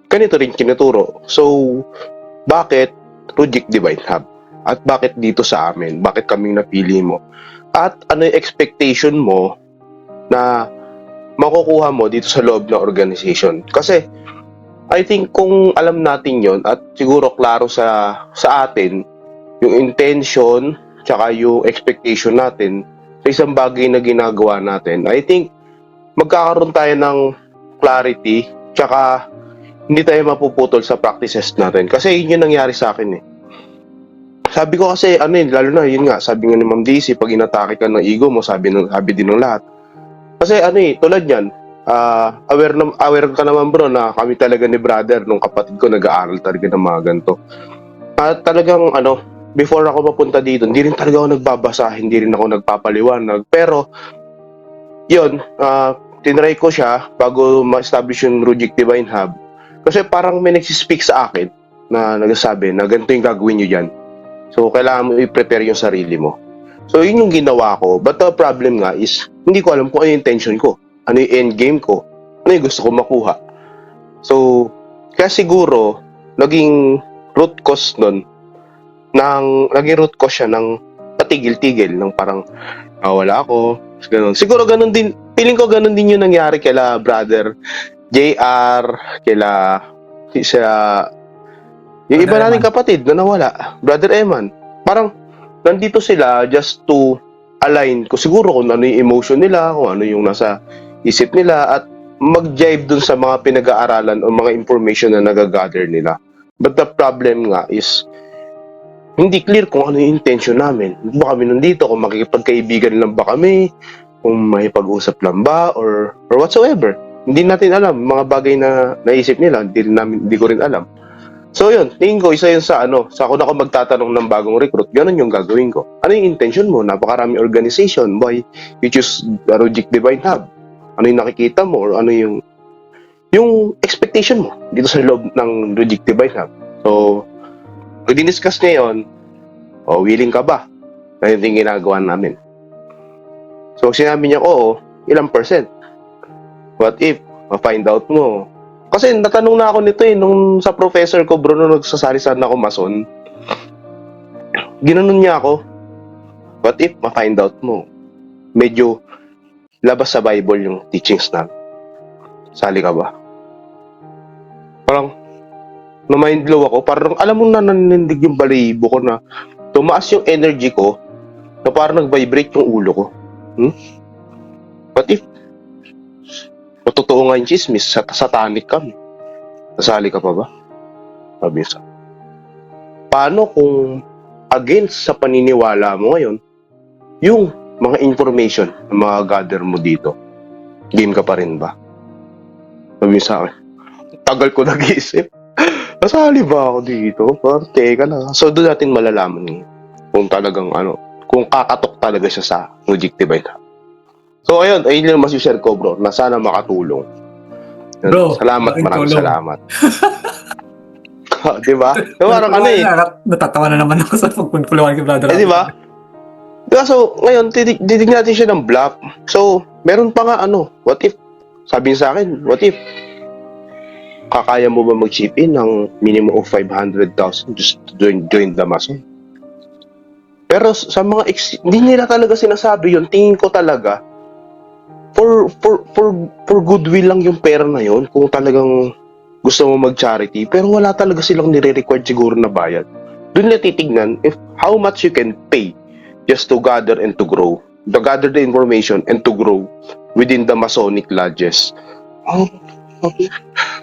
ganito rin kinuturo. So, bakit Rujik Divine Hub? At bakit dito sa amin? Bakit kaming napili mo? At ano yung expectation mo na makukuha mo dito sa loob ng organization? Kasi, I think kung alam natin yon at siguro klaro sa atin, yung intention tsaka yung expectation natin sa isang bagay na ginagawa natin, I think magkakaroon tayo ng clarity tsaka hindi tayo mapuputol sa practices natin. Kasi yun yung nangyari sa akin eh. Sabi ko kasi, lalo na, yun nga, sabi nga ni Ma'am Daisy, pag inatake ka ng ego mo, sabi din ng lahat. Kasi tulad yan, aware ka naman bro na kami talaga ni brother, nung kapatid ko, nag-aaral talaga ng mga ganito. At talagang, before ako mapunta dito, hindi rin talaga ako nagbabasa, hindi rin ako nagpapaliwanag. Pero, yun, tinry ko siya bago ma-establish yung Rujik Divine Hub. Kasi parang may nagsispeak sa akin na nagsasabi na ganito yung gagawin nyo dyan. So, kailangan mo i-prepare yung sarili mo. So, yun yung ginawa ko. But the problem nga is, hindi ko alam kung ano yung intention ko. Ano yung end game ko. Ano yung gusto ko makuha. So, kaya siguro, naging root cause siya ng patigil-tigil. Ng parang, wala ako. Ganun. Siguro ganun din, feeling ko ganun din yung nangyari kila brother JR, yung iba nating kapatid na nawala, Brother Eman. Parang, nandito sila just to align ko siguro kung ano yung emotion nila, kung ano yung nasa isip nila, at mag-jive dun sa mga pinag-aaralan o mga information na nagagather nila. But the problem nga is, hindi clear kung ano yung intention namin. Ba kami nandito, kung makikipagkaibigan lang ba kami, kung may pag-usap lang ba, or whatsoever. Hindi natin alam, mga bagay na naisip nila, hindi ko rin alam. So yun, tingin ko, isa yun sa kung ako magtatanong ng bagong recruit, ganun yung gagawin ko. Ano yung intention mo? Napakarami organization, why you choose the Rujik Divine Hub? Ano yung nakikita mo, or ano yung expectation mo dito sa loob ng Rujik Divine Hub? So, pag diniscuss niya yun, willing ka ba? Na yun yung ginagawa namin. So, sinabi niya, oo, ilang %? What if, ma-find out mo? Kasi natanong na ako nito nung sa professor ko bro, nung nagsasali sana ako mason. Ginanon niya ako. What if, ma-find out mo? Medyo labas sa Bible yung teachings na. Sali ka ba? Parang, na-mind blow ako. Parang, alam mo na nanindig yung balibo ko na tumaas yung energy ko na parang nag-vibrate yung ulo ko. What if, totoo nga yung chismis, satanic kami. Nasali ka pa ba? Sabi sa. Paano kung against sa paniniwala mo ngayon, yung mga information na mga gather mo dito, game ka pa rin ba? Sabi sa akin, tagal ko nag-iisip. Nasali ba ako dito? Parang teka lang. So doon natin malalaman kung talagang kung kakatok talaga siya sa Rujik Divine Hub. So ayun yung masishare ko bro, na sana makatulong. Yun, Bro, maraming salamat. Diba? So, parang natatawa na naman ako sa pagpulungan kay brother. Diba? Diba? So ngayon, didig natin siya ng block. So, meron pa nga what if, sabi niya sa akin, what if, kakaya mo ba mag-chip in ng minimum of 500,000 just to join the Mason? Pero sa mga hindi nila talaga sinasabi yun. Tingin ko talaga, for goodwill lang yung pera na yun, kung talagang gusto mo mag-charity, pero wala talaga silang nire-required siguro na bayad. Doon nila titignan if how much you can pay just to gather and to grow, to gather the information and to grow within the Masonic lodges.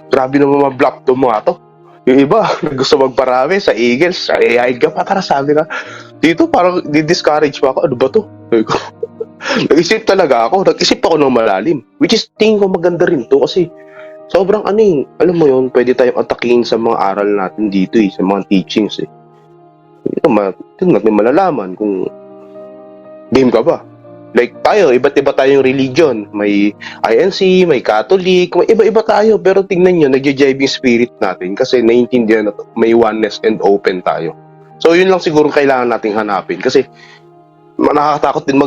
Grabe naman ma-block to mga to. Yung iba, gusto magparami sa Eagles, sa AI ka pa, tara sabi na, dito parang di-discourage pa ako, ano ba to? Nag-isip talaga ako, nag-isip ako ng malalim, which is tingin ko maganda rin to kasi sobrang alam mo yun, pwede tayong atakihin sa mga aral natin dito sa mga teachings Ito natin malalaman kung game ka ba. Like tayo, iba't iba tayong religion. May INC, may Catholic, may iba-iba tayo. Pero tingnan nyo, nagja-jive yung spirit natin kasi naiintindihan na may oneness and open tayo. So yun lang siguro kailangan nating hanapin kasi nakakatakot din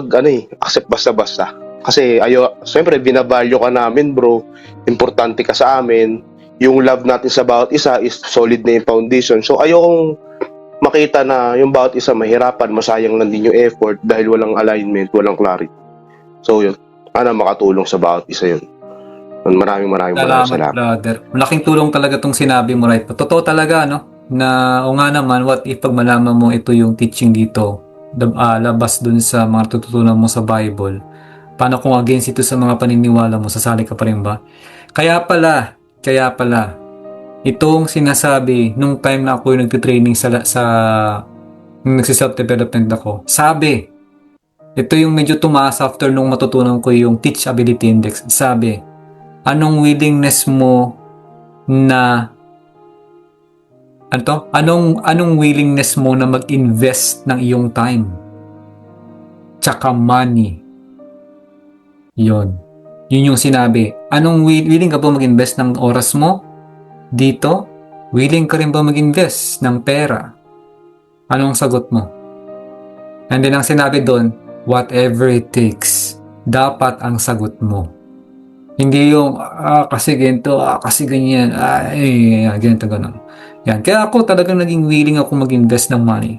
accept basta-basta. Kasi siyempre binavalue ka namin, bro. Importante ka sa amin. Yung love natin sa bawat isa is solid na yung foundation. So ayokong makita na yung bawat isa mahirapan, masayang lang din yung effort dahil walang alignment, walang clarity. So yun, makatulong sa bawat isa yun. Maraming salamat. Brother. Malaking tulong talaga tong sinabi mo, right? Totoo talaga, no? Na o nga naman, what if pag malaman mo ito yung teaching dito, labas dun sa mga tututunan mo sa Bible, paano kung against ito sa mga paniniwala mo, sasali ka pa rin ba? Kaya pala, itong sinasabi nung time na ako yung nagtitraining nung nagsi-self-development ako, sabi, ito yung medyo tumaas after nung matutunan ko yung Teachability Index. Sabi, anong willingness mo na anong willingness mo na mag-invest ng iyong time tsaka money. Yun yung sinabi. Anong willing ka ba mag-invest ng oras mo dito? Willing ka rin ba mag-invest ng pera? Anong sagot mo? And then ang sinabi doon, whatever it takes, dapat ang sagot mo. Hindi yung, kasi ganito, kasi ganyan, ganito, gano'n. Yan. Kaya ako talagang naging willing ako mag-invest ng money.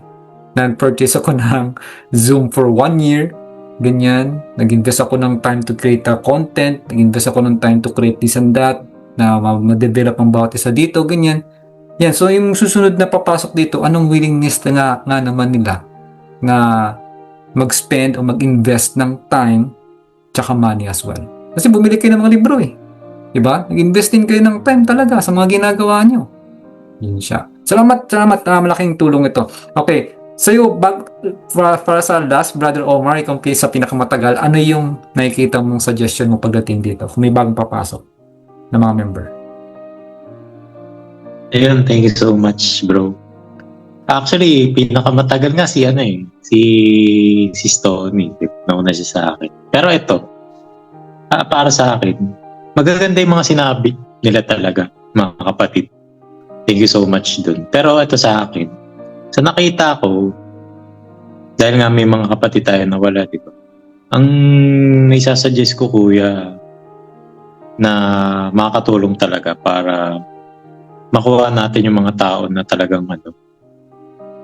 Nag-purchase ako ng Zoom for 1 year, ganyan. Nag-invest ako ng time to create content, nag-invest ako ng time to create this and that, na ma-develop ang bawat isa dito, ganyan. Yan, so yung susunod na papasok dito, anong willingness nga naman nila na mag-spend o mag-invest ng time tsaka money as well. Kasi bumili kayo ng mga libro diba? Nag-invest din kayo ng time talaga sa mga ginagawa nyo. Yun siya. Salamat, malaking tulong ito. Okay, sa'yo, para sa last, Brother Omar, ikaw sa pinakamatagal, ano yung nakikita mong suggestion mo pagdating dito kung may bagong papasok na mga member? Ayun, thank you so much, bro. Actually, pinakamatagal nga si Stoney. Nauna siya sa akin. Pero ito, para sa akin, magaganda yung mga sinabi nila talaga, mga kapatid. Thank you so much dun. Pero ito sa akin, sa nakita ko, dahil nga may mga kapatid tayo na wala, diba? Ang may sasuggest ko, kuya, na makakatulong talaga para makuha natin yung mga tao na talagang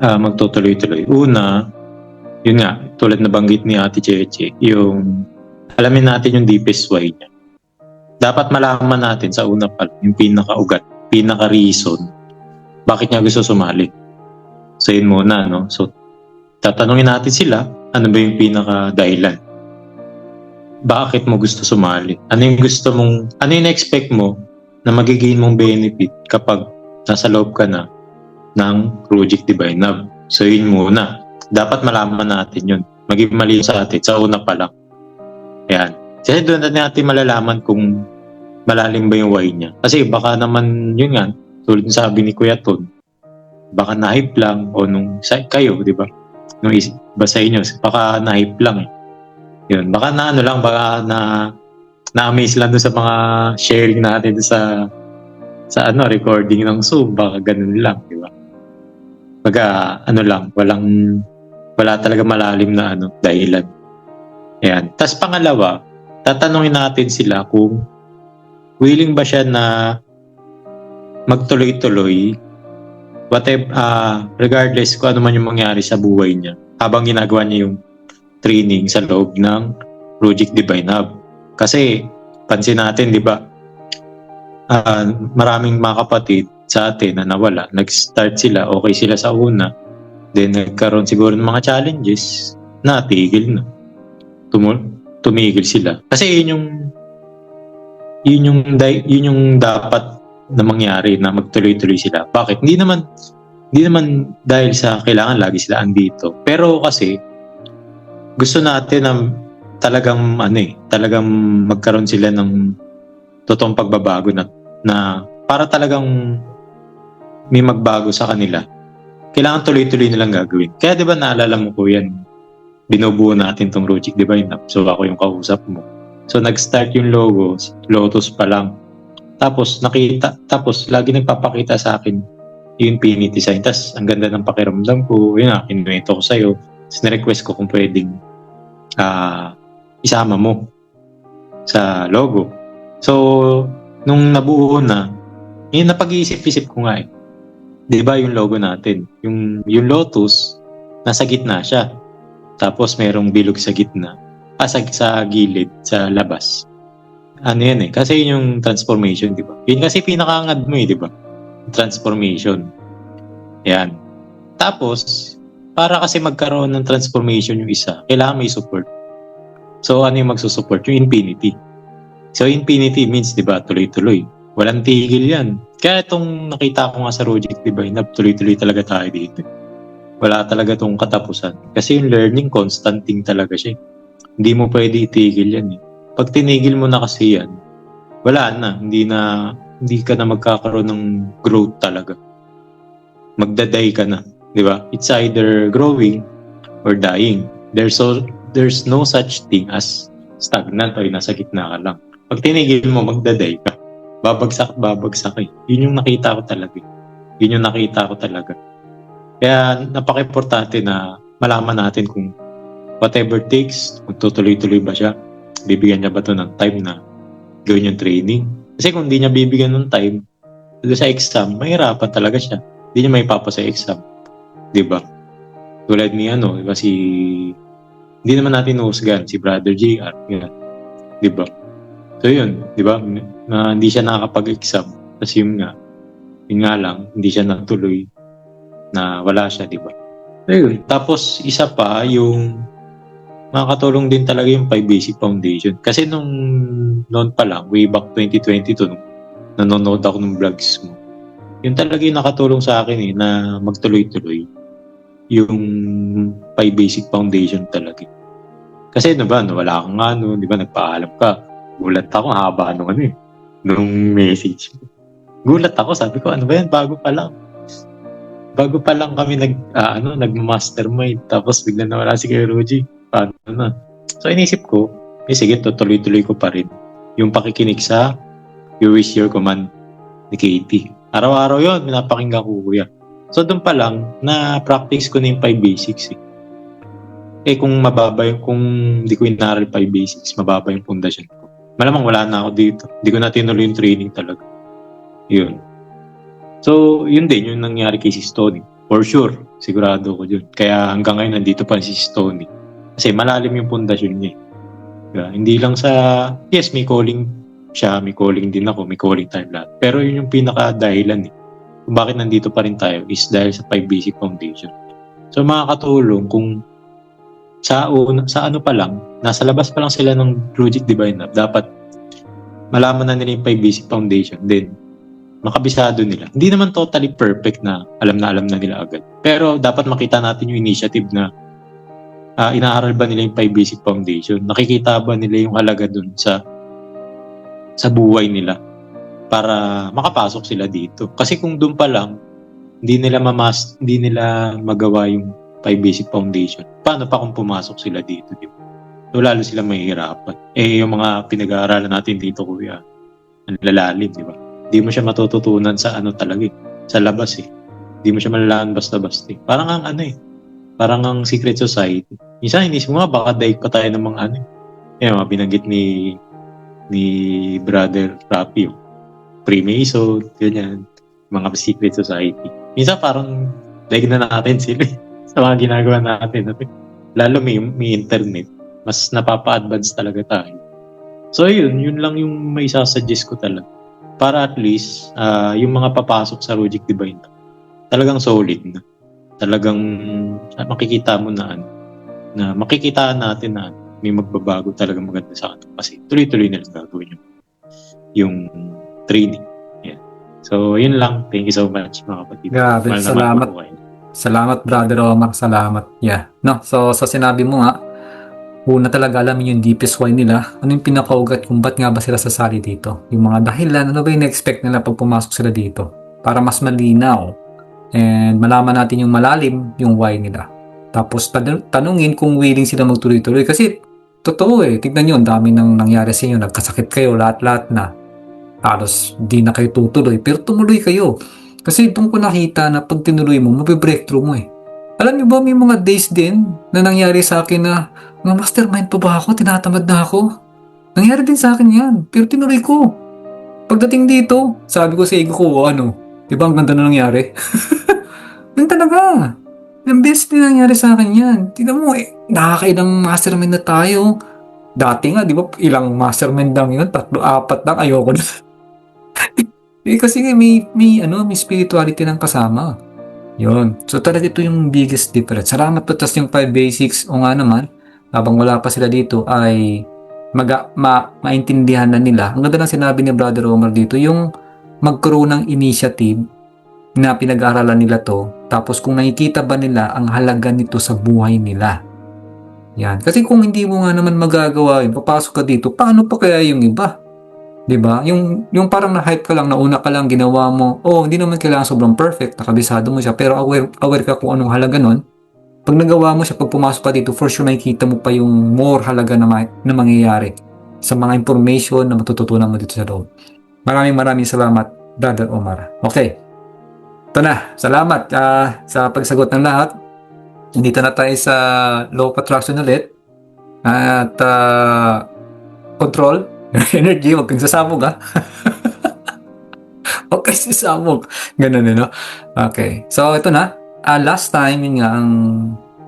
magtutuloy-tuloy. Una, yun nga, tulad na banggit ni Ate Cheche, yung alamin natin yung deepest why niya. Dapat malaman natin sa una pa yung pinaka-ugat, pinaka-reason, bakit niya gusto sumali. So yun muna, no? So, tatanungin natin sila, ano ba yung pinaka-dahilan? Bakit mo gusto sumali? Ano yung expect mo na magigain mong benefit kapag nasa loob ka na ng Project Divine Love? So yun muna. Dapat malaman natin yun. Maging mali sa atin sa una pa lang. Yan. Kasi doon natin malalaman kung malalim ba yung why niya. Kasi baka naman yun nga, tulad ng sabi ni Kuya Ton, baka na-hype lang o kayo, di ba? Nung iba sa inyo, baka na-hype lang Yun, baka baka na-amaze lang doon sa mga sharing natin sa recording ng Zoom, baka ganun lang, di ba? Baga, wala talaga malalim na dahilan. Ayan. Tapos pangalawa, tatanungin natin sila kung willing ba siya na magtuloy-tuloy regardless kung ano man yung mangyari sa buhay niya habang ginagawa niya yung training sa loob ng Project Divine Hub. Kasi pansin natin, di ba, maraming mga kapatid sa atin na nawala. Nag-start sila, okay sila sa una, then nagkaroon siguro ng mga challenges, natigil na. Tumigil sila. Kasi yun yung dapat na mangyari, na magtuloy-tuloy sila. Bakit? Hindi naman dahil sa kailangan lagi sila andito. Pero kasi gusto natin na talagang magkaroon sila ng totoong pagbabago na para talagang may magbago sa kanila. Kailangan tuloy-tuloy nilang gagawin. Kaya 'di ba naalala mo ko yan binubuo natin tong Rujik Divine Hub. So ako yung kausap mo. So nag-start yung logo, Lotus pa lang. Tapos lagi nagpapakita sa akin yung Infinity sign. Tapos ang ganda ng pakiramdam ko, yun na, kinuwento ko sa'yo. Tapos na-request ko kung pwedeng isama mo sa logo. So, nung nabuo na, yun napag-iisip-isip ko nga eh. Di ba yung logo natin? Yung Lotus, nasa gitna siya. Tapos merong bilog sa gitna. Sa gilid, sa labas. Ano yan eh? Kasi yun yung transformation, di ba? Yun kasi pinakangad mo eh, di ba? Transformation. Yan. Tapos, para kasi magkaroon ng transformation yung isa, kailangan may support. So, ano yung magsusupport? Yung Infinity. So, Infinity means, di ba, tuloy-tuloy. Walang tigil yan. Kaya itong nakita ko nga sa Rujik Divine Hub, tuloy-tuloy talaga tayo dito. Wala talaga itong katapusan. Kasi yung learning, constanting talaga siya. Hindi mo pwede itigil yan eh. Pag tinigil mo na kasi yan, wala na. Hindi ka na magkakaroon ng growth talaga. Magdaday ka na. Di ba? It's either growing or dying. There's no such thing as stagnant o nasa gitna ka lang. Pag tinigil mo, magdaday ka. Babagsak eh. Yun yung nakita ko talaga. Kaya napaka-importante na malaman natin kung whatever takes, kung tutuloy-tuloy ba siya, bibigyan niya ba ito ng time na gawin yung training. Kasi kung di niya bibigyan ng time, sa exam, mahirapan talaga siya. Hindi niya may papa sa exam. Diba? Tulad ni diba hindi naman natin uhusgan, si Brother JR. Yan. Diba? So yun, diba? Na hindi siya nakakapag-exam. Tapos yun nga lang, hindi siya natuloy na wala siya, diba? So yun. Tapos isa pa, yung makakatulong din talaga yung 5 Basic Foundation. Kasi noon pa lang, way back 2022, nung nanonood ako ng vlogs mo, yun talaga yung nakatulong sa akin na magtuloy-tuloy yung 5 Basic Foundation talaga. Kasi wala kang di ba, nagpaalam ka. Gulat ako, haba nung message mo. Gulat ako, sabi ko, ano ba yan, bago pa lang kami nag-mastermind, tapos bigla nawala si Kuya Roji. Paano na? So inisip ko, sige, tuloy-tuloy ko pa rin yung pakikinig sa You Wish Your Command ni Katie. Araw-araw yun, pinapakinggan ko, kuya. So doon pa lang, na-practice ko na yung 5 basics eh. Kung hindi ko inaral 5 basics, mababa yung pundasyon ko. Malamang wala na ako dito. Hindi ko na tinuloy yung training talaga. Yun. So, yun din, yung nangyari kay si Stoney. For sure, sigurado ko yun. Kaya hanggang ngayon, nandito pa si Stoney. Kasi malalim yung pundasyon niya. Diba? Hindi lang yes, may calling siya, may calling din ako, may calling time lahat. Pero yun yung pinaka-dahilan kung bakit nandito pa rin tayo is dahil sa 5 Basic Foundation. So, makakatulong kung sa ano pa lang, nasa labas pa lang sila ng Rujik Divine Hub, dapat malaman na nila yung 5 Basic Foundation, then makabisado nila. Hindi naman totally perfect na alam na nila agad. Pero dapat makita natin yung initiative na inaaral ba nila yung 5 Basic Foundation? Nakikita ba nila yung halaga dun sa buhay nila para makapasok sila dito? Kasi kung dun pa lang, hindi nila magawa yung 5 Basic Foundation. Paano pa kung pumasok sila dito? Diba? So, lalo sila mahihirapan. Yung mga pinag-aaralan natin dito, kuya, ang lalalim, di ba? Hindi mo siya matututunan sa talaga sa labas eh. Hindi mo siya malalaman basta-basta eh. Parang parang ang secret society. Minsan, inisip mo nga, baka daig pa tayo ng mga mga binanggit ni Brother Rapi, Freemason, ganyan, mga secret society. Minsan parang daig na natin sila sa mga ginagawa natin. Lalo may internet, mas napapa-advance talaga tayo. So yun lang yung may sasuggest ko talaga. Para at least, yung mga papasok sa Rujik Divine Hub, talagang solid na. Talagang makikita mo na makikitaan natin na may magbabago talaga maganda sa kanila. Kasi tuloy-tuloy na lang gagawin yung training. Yeah. So, yun lang. Thank you so much, mga kapatid. Grabe, salamat. Salamat, Brother Omar. Salamat. Yeah. No, so, sa sinabi mo nga, una talaga alamin yung deepest why nila. Ano yung pinakaugat kung ba't nga ba sila sasali dito? Yung mga dahilan, ano ba yung na-expect nila pag pumasok sila dito? Para mas malinaw. And malaman natin yung malalim, yung why nila. Tapos tanungin kung willing sila magtuloy-tuloy. Kasi totoo tignan nyo, ang dami nang nangyari sa inyo. Nagkasakit kayo, lahat-lahat na. Halos di na kayo tutuloy. Pero tumuloy kayo. Kasi doon ko nakita na pag tinuloy mo, mabibreakthrough mo Alam niyo ba, may mga days din na nangyari sa akin na, mastermind pa ba ako? Tinatamad na ako. Nangyari din sa akin yan. Pero tinuloy ko. Pagdating dito, sabi ko sa ego ko, di ba ang ganda na nangyari? Yan talaga. Yung best din nangyari sa akin yan. Tignan mo, nakakailang mastermind na tayo. Dati nga, di ba, ilang mastermind lang yun? 3, 4 lang, ayoko na. Kasi may spirituality ng kasama. Yun. So talaga ito yung biggest difference. Salamat po. Tas yung 5 basics, o nga naman, habang wala pa sila dito, ay maintindihan na nila. Ang ganda ng sinabi ni Brother Omar dito, yung magkaroon ng initiative na pinag-aaralan nila to, tapos kung nakikita ba nila ang halaga nito sa buhay nila. Yan. Kasi kung hindi mo nga naman magagawa yun, papasok ka dito, paano pa kaya yung iba? Diba? Yung parang na-hype ka lang, nauna ka lang, ginawa mo, hindi naman kailangan sobrang perfect, nakabisado mo siya, pero aware ka kung anong halaga nun. Pag nagawa mo siya, pag pumasok ka dito, for sure nakikita mo pa yung more halaga na mangyayari sa mga information na matututunan mo dito sa loob. Maraming salamat, Brother Omar. Okay. Ito na. Salamat sa pagsagot ng lahat. Dito na tayo sa law of attraction ulit. At control. Energy, huwag kang sasabog Okay, sasabog. Ganun no? Okay. So, ito na. Last time, yun nga, ang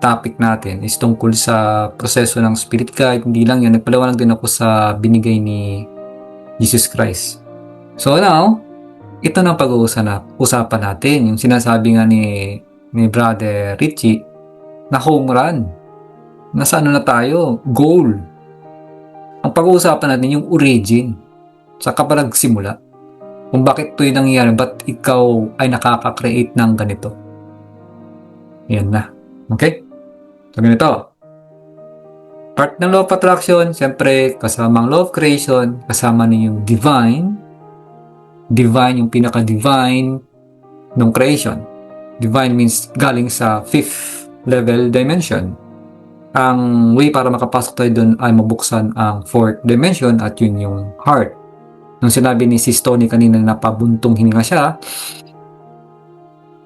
topic natin is tungkol sa proseso ng spirit guide. Hindi lang yun. Nagpaliwanag din ako sa binigay ni Jesus Christ. So, now, ito na pag-uusapan natin. Yung sinasabi nga ni Brother Richie na home run. Nasa na tayo? Goal. Ang pag-uusapan natin yung origin. Saka pa nagsimula. Kung bakit ito yung nangyayari, ba't ikaw ay nakaka-create ng ganito. Yan na. Okay? So, ganito. Part ng law of attraction, siyempre, kasama ang law of creation, kasama niyo yung divine. Divine, yung pinaka-divine ng creation. Divine means galing sa 5th level dimension. Ang way para makapasok tayo doon ay mabuksan ang 4th dimension at yun yung heart. Nung sinabi ni Sis Tony kanina na pabuntong hininga siya,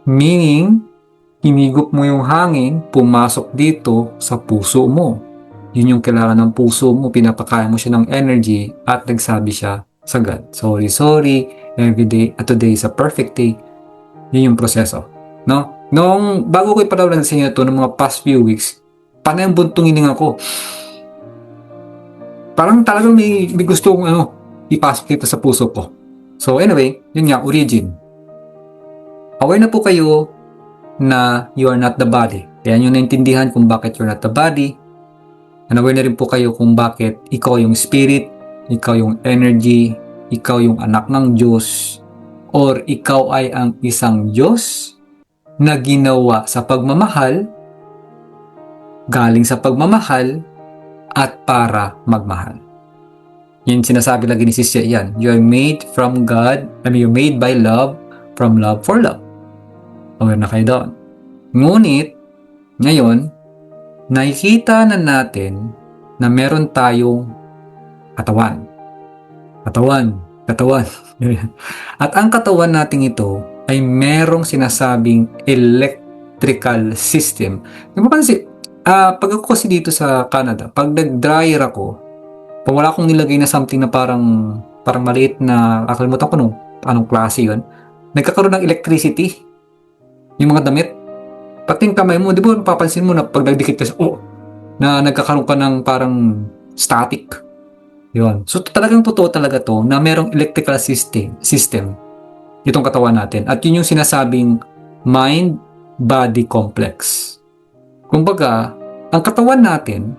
meaning, hinigop mo yung hangin, pumasok dito sa puso mo. Yun yung kailangan ng puso mo, pinapakaya mo siya ng energy at nagsabi siya sa God. Sorry, everyday at today is a perfect day. Yun yung proseso. No? Bago ko ipalawalan sa inyo ito ng mga past few weeks, paano yung buntong hininga ko? Parang talagang may gusto kong ipasok dito sa puso ko. So anyway, yun nga, origin. Aware na po kayo na you are not the body. Kaya nyo naintindihan kung bakit you're not the body. And aware na rin po kayo kung bakit ikaw yung spirit, ikaw yung energy, ikaw yung anak ng Diyos, or ikaw ay ang isang Diyos na ginawa sa pagmamahal, galing sa pagmamahal, at para magmahal. Yun sinasabi lagi ni Sis yan. You are made from God. You're made by love, from love for love. Aware na kayo doon. Ngunit, ngayon, nakikita na natin na meron tayong katawan. Katawan. At ang katawan natin ito ay merong sinasabing electrical system. Napapansin, pag ako kasi dito sa Canada, pag nag-dryer ako, pag wala akong nilagay na something na parang maliit na, akalimutan ko anong klase yun, nagkakaroon ng electricity. Yung mga damit, pati yung kamay mo, di ba papansin mo na pag nagdikit ka na nagkakaroon ka ng parang static. Yun. So talagang totoo talaga to na merong electrical system itong katawan natin. At yun yung sinasabing mind-body complex. Kumbaga, ang katawan natin,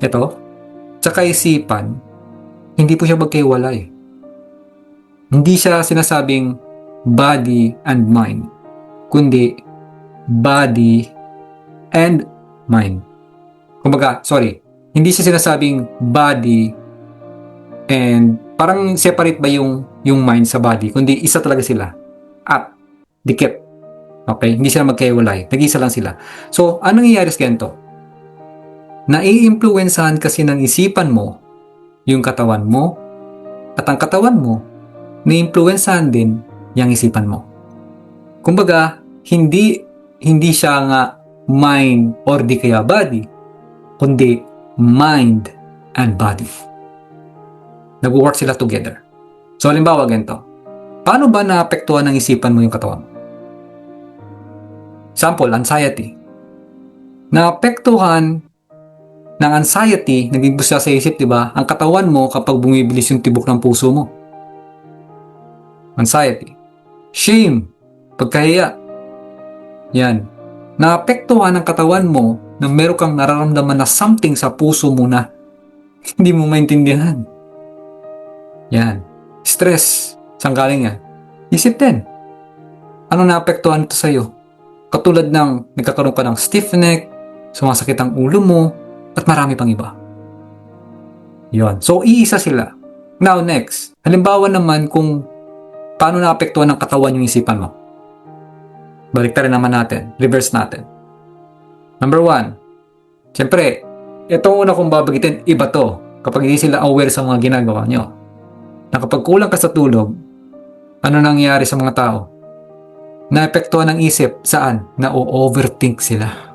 ito, sa kaisipan, hindi po siya magkaiwalay. Hindi siya sinasabing body and mind, kundi body and mind. Kumbaga, hindi siya sinasabing body and parang separate ba yung mind sa body, kundi isa talaga sila. At dikit. Okay? Hindi sila magkahiwalay. Nag-isa lang sila. So, anong nangyayari sa ganito? Nai-influensahan kasi ng isipan mo yung katawan mo at ang katawan mo na-influensahan din yung isipan mo. Kumbaga, hindi siya nga mind or di kaya body, kundi mind and body. Nag-work sila together. So, halimbawa ganito. Paano ba naapektuhan ng isipan mo yung katawan mo? Example, anxiety. Naapektuhan ng anxiety, naging busa sa isip, di ba? Ang katawan mo kapag bumibilis yung tibok ng puso mo. Anxiety. Shame. Pagkahiya. Yan. Naapektuhan ng katawan mo na meron kang nararamdaman na something sa puso mo na hindi mo maintindihan. Yan. Stress. Saan galing yan? Isip din. Ano naapektuhan ito sa'yo? Katulad ng nagkakaroon ka ng stiff neck, sumasakit ang ulo mo, at marami pang iba. Yon. So, iisa sila. Now, next. Halimbawa naman kung paano naapektuhan ng katawan yung isipan mo. Baliktarin naman natin. Reverse natin. Number 1. Siyempre, itong una kong babagitin, iba to. Kapag hindi sila aware sa mga ginagawa nyo. Na kapag kulang ka sa tulog, ano nangyayari sa mga tao? Naapektuhan ng isip. Saan? Na-overthink sila.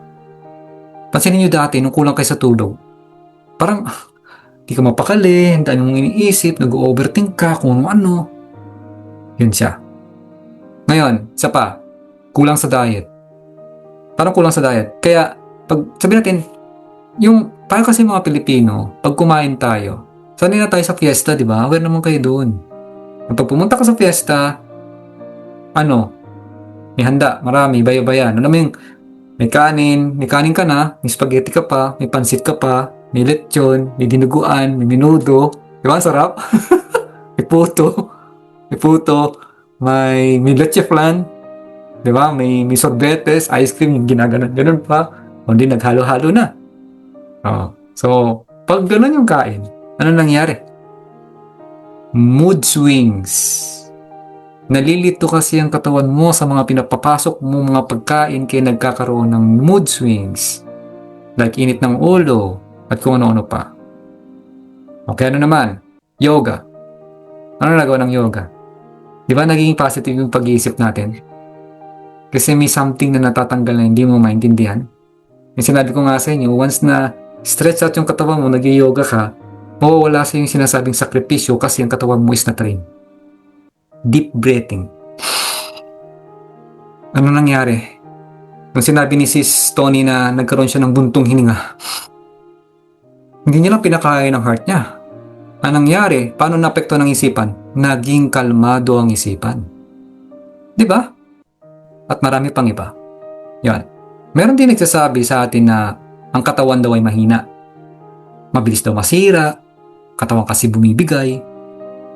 Pansinin nyo dati, nung kulang kayo sa tulog, parang, di ka mapakali, hindi mong iniisip, nag-overthink ka, kung ano. Yun siya. Ngayon, isa pa, kulang sa diet. Parang kulang sa diet. Kaya, pag sabihin natin, tayo kasi mga Pilipino, pag kumain tayo, sanay na tayo sa fiesta, di ba? Aware naman kayo doon. Pag pumunta ka sa fiesta, may handa, marami, baya-baya. Ano naman yung, may kanin ka na, may spaghetti ka pa, may pansit ka pa, may lechon, may dinuguan, may menudo. Di ba? Sarap. may puto, may leche flan. Di ba? May sorbetes, ice cream, yung ginaganon pa. O di naghalo-halo na. So, pag ganun yung kain, ano nangyari? Mood swings. Nalilito kasi ang katawan mo sa mga pinapapasok mo mga pagkain kaya nagkakaroon ng mood swings. Like init ng ulo at kung ano-ano pa. Okay, ano naman? Yoga. Ano nagawa ng yoga? Di ba naging positive yung pag-iisip natin? Kasi may something na natatanggal na hindi mo maintindihan. Yung sinabi ko nga sa inyo, once na stretch out yung katawan mo, nag-yoga ka, mawawala sa yung sinasabing sakripisyo kasi ang katawan mo is na-train. Deep breathing. Ano nangyari? Nung sinabi ni Sis Tony na nagkaroon siya ng buntong hininga, hindi niya lang pinakain ang heart niya. Anong nangyari? Paano naapekto ng isipan? Naging kalmado ang isipan. Di ba? At marami pang iba. Yan. Meron din nagsasabi sa atin na ang katawan daw ay mahina. Mabilis daw masira, katawan kasi bumibigay.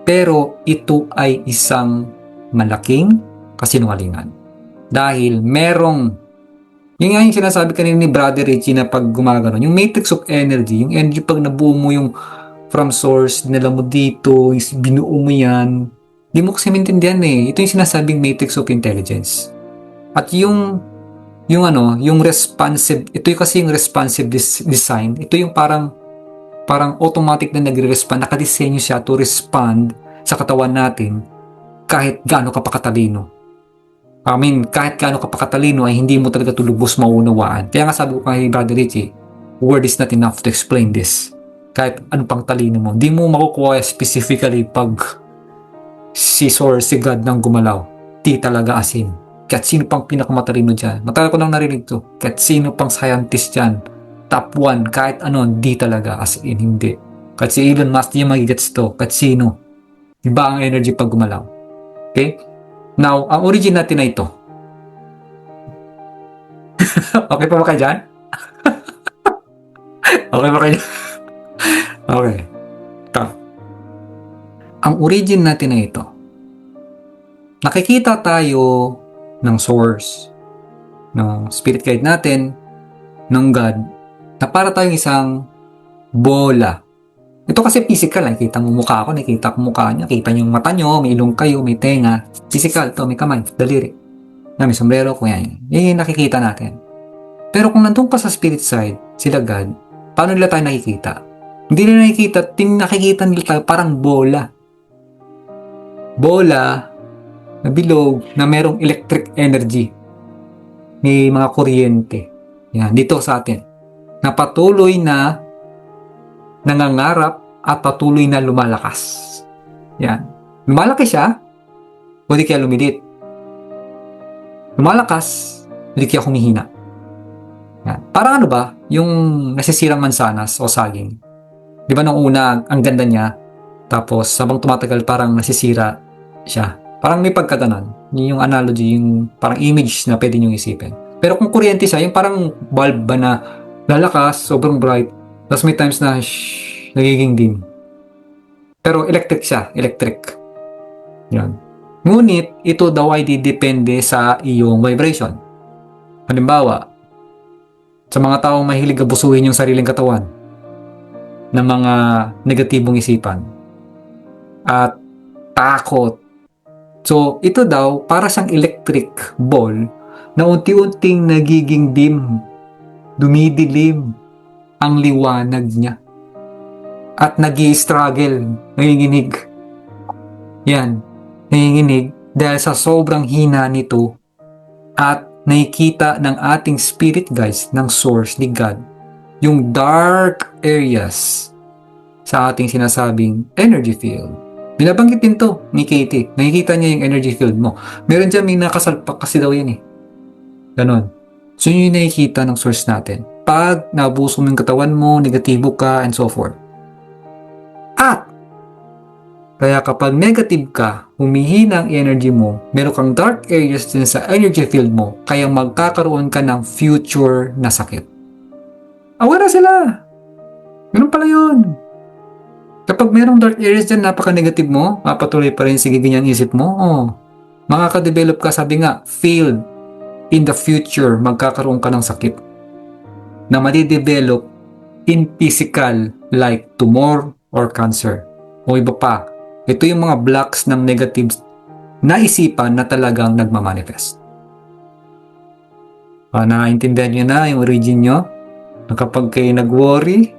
Pero ito ay isang malaking kasinungalingan. Dahil yun nga yung sinasabi kanina ni Brother Richie na pag gumagano, yung matrix of energy, yung energy pag nabuo mo yung from source, dinala mo dito, binuo mo yan, di mo kasi maintindihan eh. Ito yung sinasabing matrix of intelligence. At yung responsive, ito yung kasi yung responsive design, ito yung parang automatic na nagre-respond, nakadesenyo siya to respond sa katawan natin kahit gaano ka pa katalino. Kahit gaano ka pa katalino ay hindi mo talaga tulubos maunawaan. Kaya nga sabi ko kay Brother Richie, word is not enough to explain this. Kahit ano pang talino mo, di mo makukuha specifically pag si Source, si God nang gumalaw. Di talaga asin. Kahit sino pang pinakamatalino dyan. Matagal ko lang narinig to. Kahit sino pang scientist dyan. Top 1, kahit ano, di talaga, as in, hindi. Kahit si Elon Musk, di magigets to. Kahit sino. Iba ang energy pag gumalaw. Okay? Now, ang origin natin na ito. Okay pa ba kayo dyan? Okay ba kayo dyan? Okay. Ito. Ang origin natin na ito. Nakikita tayo ng source, ng spirit guide natin, ng God, na para tayong isang bola. Ito kasi physical, nakikita mo mukha ko, nakikita ko mukha niya, nakita niyo yung mata niyo, may ilong kayo, may tenga. Physical, to may kamay, daliri. na may sombrero, kung yan, yung nakikita natin. Pero kung nandun ka sa spirit side, sila God, paano nila tayo nakikita? Hindi nila nakikita, nakikita nila tayo parang bola. Bola na bilog na merong electric energy. May mga kuryente. Yan, dito sa atin. Na patuloy na nangangarap at patuloy na lumalakas. Yan. Lumalaki siya, o di kaya lumilit. Lumalakas, o di kaya humihina. Yan. Parang ano ba, yung nasisirang mansanas o saging. Di ba nung una, ang ganda niya, tapos habang tumatagal parang nasisira siya. Parang may pagkaganon. Yun yung analogy, yung parang image na pwede nyo isipin. Pero kung kuryente siya, yung parang bulb ba na lalakas, sobrang bright, tapos may times na nagiging dim. Pero electric siya, electric. Yan. Ngunit, ito daw ay didepende sa iyong vibration. Halimbawa, sa mga taong mahilig abusuhin yung sariling katawan ng mga negatibong isipan at takot. So, ito daw, para siyang electric ball na unti-unting nagiging dim, dumidilim ang liwanag niya. At nag-i-struggle, nanginginig. Yan, nanginginig dahil sa sobrang hina nito at nakikita ng ating spirit guides ng source ni God yung dark areas sa ating sinasabing energy field. Binabanggit din to ni Katie. Nakikita niya yung energy field mo. Meron dyan may nakasalpak kasi daw yan eh. Ganon. So yun yung nakikita ng source natin. Pag nabuso mo yung katawan mo, negatibo ka, and so forth. At kaya kapag negative ka, humihina ang energy mo, meron kang dark areas din sa energy field mo, kaya magkakaroon ka ng future na sakit. Aware na sila. Ganun pala yun. Kapag merong dark areas dyan, napaka-negative mo, mapatuloy pa rin sige ganyan isip mo, makaka-develop ka, sabi nga, field in the future, magkakaroon ka ng sakit na madidevelop in physical like tumor or cancer. O iba pa, ito yung mga blocks ng negative na isipan na talagang nagmamanifest. Nakaintindihan nyo na yung origin nyo? Na kapag kayo nag-worry,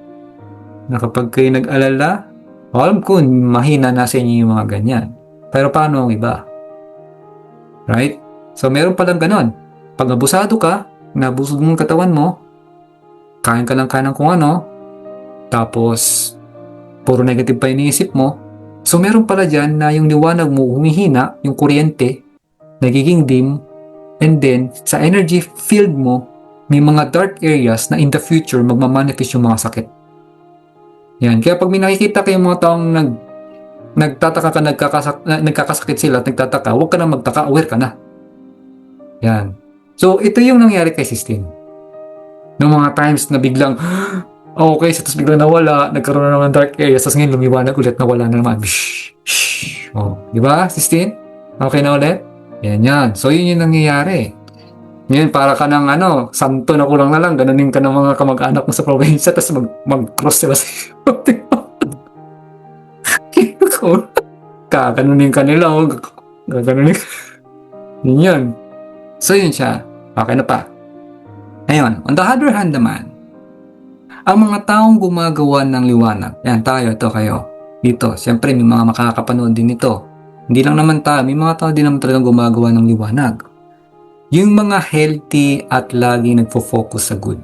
na kapag kayo nag-alala, alam ko, mahina na sa inyo yung mga ganyan. Pero paano ang iba? Right? So, meron palang ganon. Pag abusado ka, nabusog mo yung katawan mo, kain ka lang ng kung ano, tapos, puro negative pa iniisip mo. So, meron pala dyan na yung liwanag mo humihina, yung kuryente, nagiging dim, and then, sa energy field mo, may mga dark areas na in the future, magmamanifest yung mga sakit. Yan. Kaya pag may nakikita kayong mga taong nagtataka ka, nagkakasakit sila at nagtataka, huwag ka na magtaka, aware ka na. Yan. So, ito yung nangyari kay Sistine. Noong mga times na biglang, okay, so tapos biglang nawala, nagkaroon na ng dark areas, tapos ngayon lumiwanag ulit, nawala na naman. Oh, di ba, Sistine? Okay na ulit? Yan. So, yun yung nangyayari. Ngayon, para ka ng santo na kulang na lang, ganunin ka ng mga kamag-anak mo sa probinsya, tapos mag-cross sila sa iyo. Kaganunin ka nila, gaganunin ka. Yun. So, yun siya. Okay na pa. Ngayon, on the other hand naman, ang mga taong gumagawa ng liwanag, yan tayo, ito kayo, dito, siyempre may mga makakapanood din ito. Hindi lang naman tayo, may mga tao din naman talagang gumagawa ng liwanag. Yung mga healthy at lagi nagfo-focus sa good.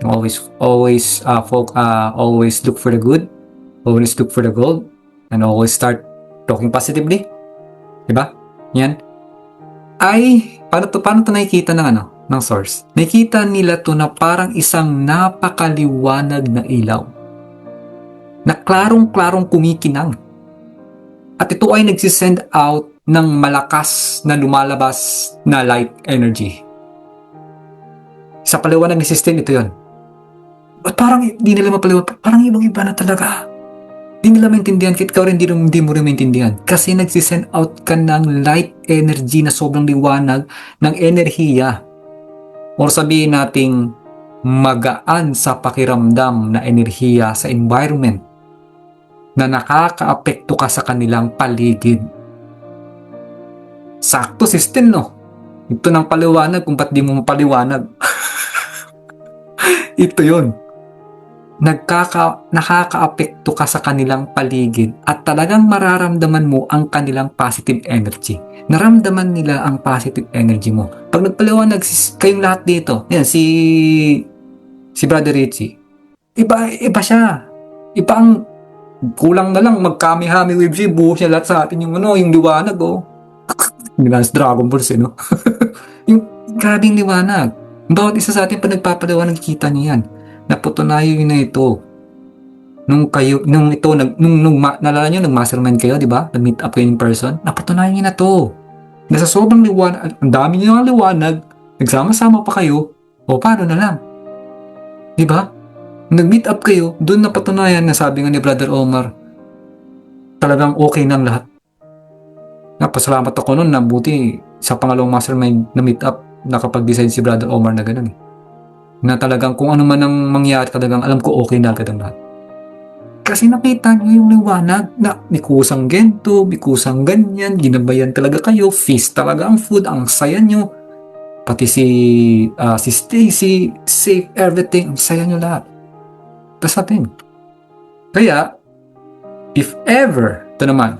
Always look for the good, always look for the gold, and always start talking positively. Diba? Yan. Ay, paano to nakikita ng source? Nakikita nila to na parang isang napakaliwanag na ilaw. Na klarong-klarong kumikinang. At ito ay nagsisend out ng malakas na lumalabas na light energy. Sa paliwanag ni system, ito yun. At parang hindi nila mapaliwanag, parang ibang-iba na talaga. Hindi nila maintindihan, kahit ikaw rin hindi mo rin maintindihan. Kasi nagsisend out ka ng light energy na sobrang liwanag ng enerhiya. Or sabihin nating magaan sa pakiramdam na enerhiya sa environment na nakakaapekto ka sa kanilang paligid. Sakto, system, no? Ito ng paliwanag kung ba't di mo mapaliwanag. Ito yun. Nakaka-apekto ka sa kanilang paligid at talagang mararamdaman mo ang kanilang positive energy. Naramdaman nila ang positive energy mo. Pag nagpaliwanag kayong lahat dito, yan, si Brother Richie, iba siya. Iba ang kulang na lang magkami-hami wave siya, buo siya lahat sa atin yung yung liwanag, oh. Ginas Dragon Ball, no? Yung grabing liwanag. Bawat isa sa atin pa nagpapaliwanag, kita niyo yan. Napatunayan yun na ito. Nalala nyo, nag-mastermind kayo, di ba? Nag-meet up kayo in person. Napatunayan nyo na to. Nasa sobrang liwanag, ang dami nyo ng liwanag, nagsama-sama pa kayo, o paano na lang? Di ba? Nag-meet up kayo, doon napatunayan na sabi nga ni Brother Omar, talagang okay ng lahat. Napasalamat ako noon na buti sa pangalawang mastermind na meet up, nakapag-decide si Brother Omar na gano'n eh. Na talagang kung ano man ang mangyari, talagang alam ko okay na agad ang lahat. Kasi nakita niyo yung liwanag na may kusang gento, may kusang ganyan, ginabayan talaga kayo, feast talaga ang food, ang saya nyo. Pati si Stacy, safe, everything, ang saya nyo lahat. That's nothing. Kaya, if ever, ito naman,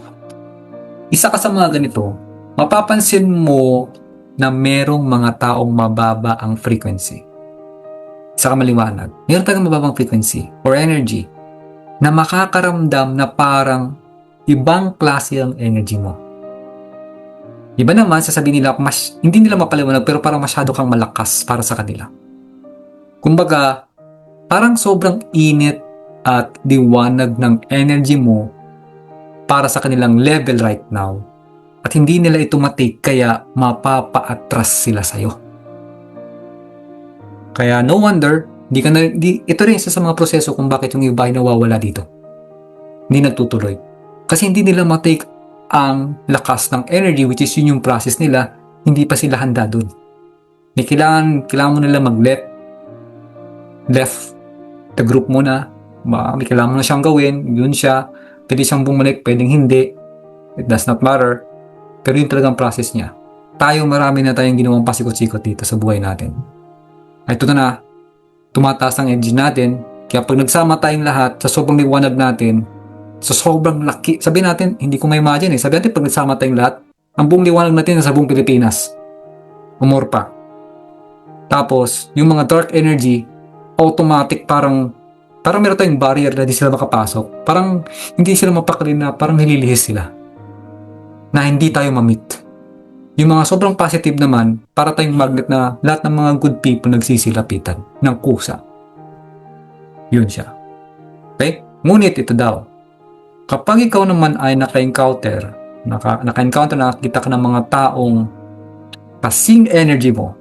isa ka sa mga ganito, mapapansin mo na merong mga taong mababa ang frequency. Saka maliwanag. Meron talagang mababang frequency or energy na makakaramdam na parang ibang klase ang energy mo. Iba naman, sasabihin nila, hindi nila mapaliwanag pero parang masyado kang malakas para sa kanila. Kumbaga, parang sobrang init at liwanag ng energy mo para sa kanilang level right now at hindi nila ito matake kaya mapapa-atras sila sa'yo. Kaya no wonder, ito rin isa sa mga proseso kung bakit yung iba ay nawawala dito. Hindi nagtutuloy. Kasi hindi nila matake ang lakas ng energy, which is yun yung process nila, hindi pa sila handa dun. May kailangan mo nila left the group muna. May kailangan mo na siyang gawin, yun siya. Pwede siyang bumalik, pwedeng hindi. It does not matter. Pero yun talagang process niya. Marami na tayong ginawang pasikot-sikot dito sa buhay natin. Ay, ito na, tumataas ang energy natin. Kaya pag nagsama tayong lahat sa sobrang liwanag natin, sa sobrang laki, sabihin natin, hindi ko ma-imagine sabihin natin pag nagsama tayong lahat, ang buong liwanag natin nasa buong Pilipinas. Umor pa. Tapos, yung mga dark energy, automatic parang meron tayong barrier na hindi sila makapasok. Parang hindi sila mapakali na parang nililihis sila. Na hindi tayo ma-meet. Yung mga sobrang positive naman, para tayong magnet na lahat ng mga good people nagsisilapitan ng kusa. Yun siya. Okay? Ngunit ito daw, kapag ikaw naman ay naka-encounter, nakakita ka ng mga taong kasing energy mo,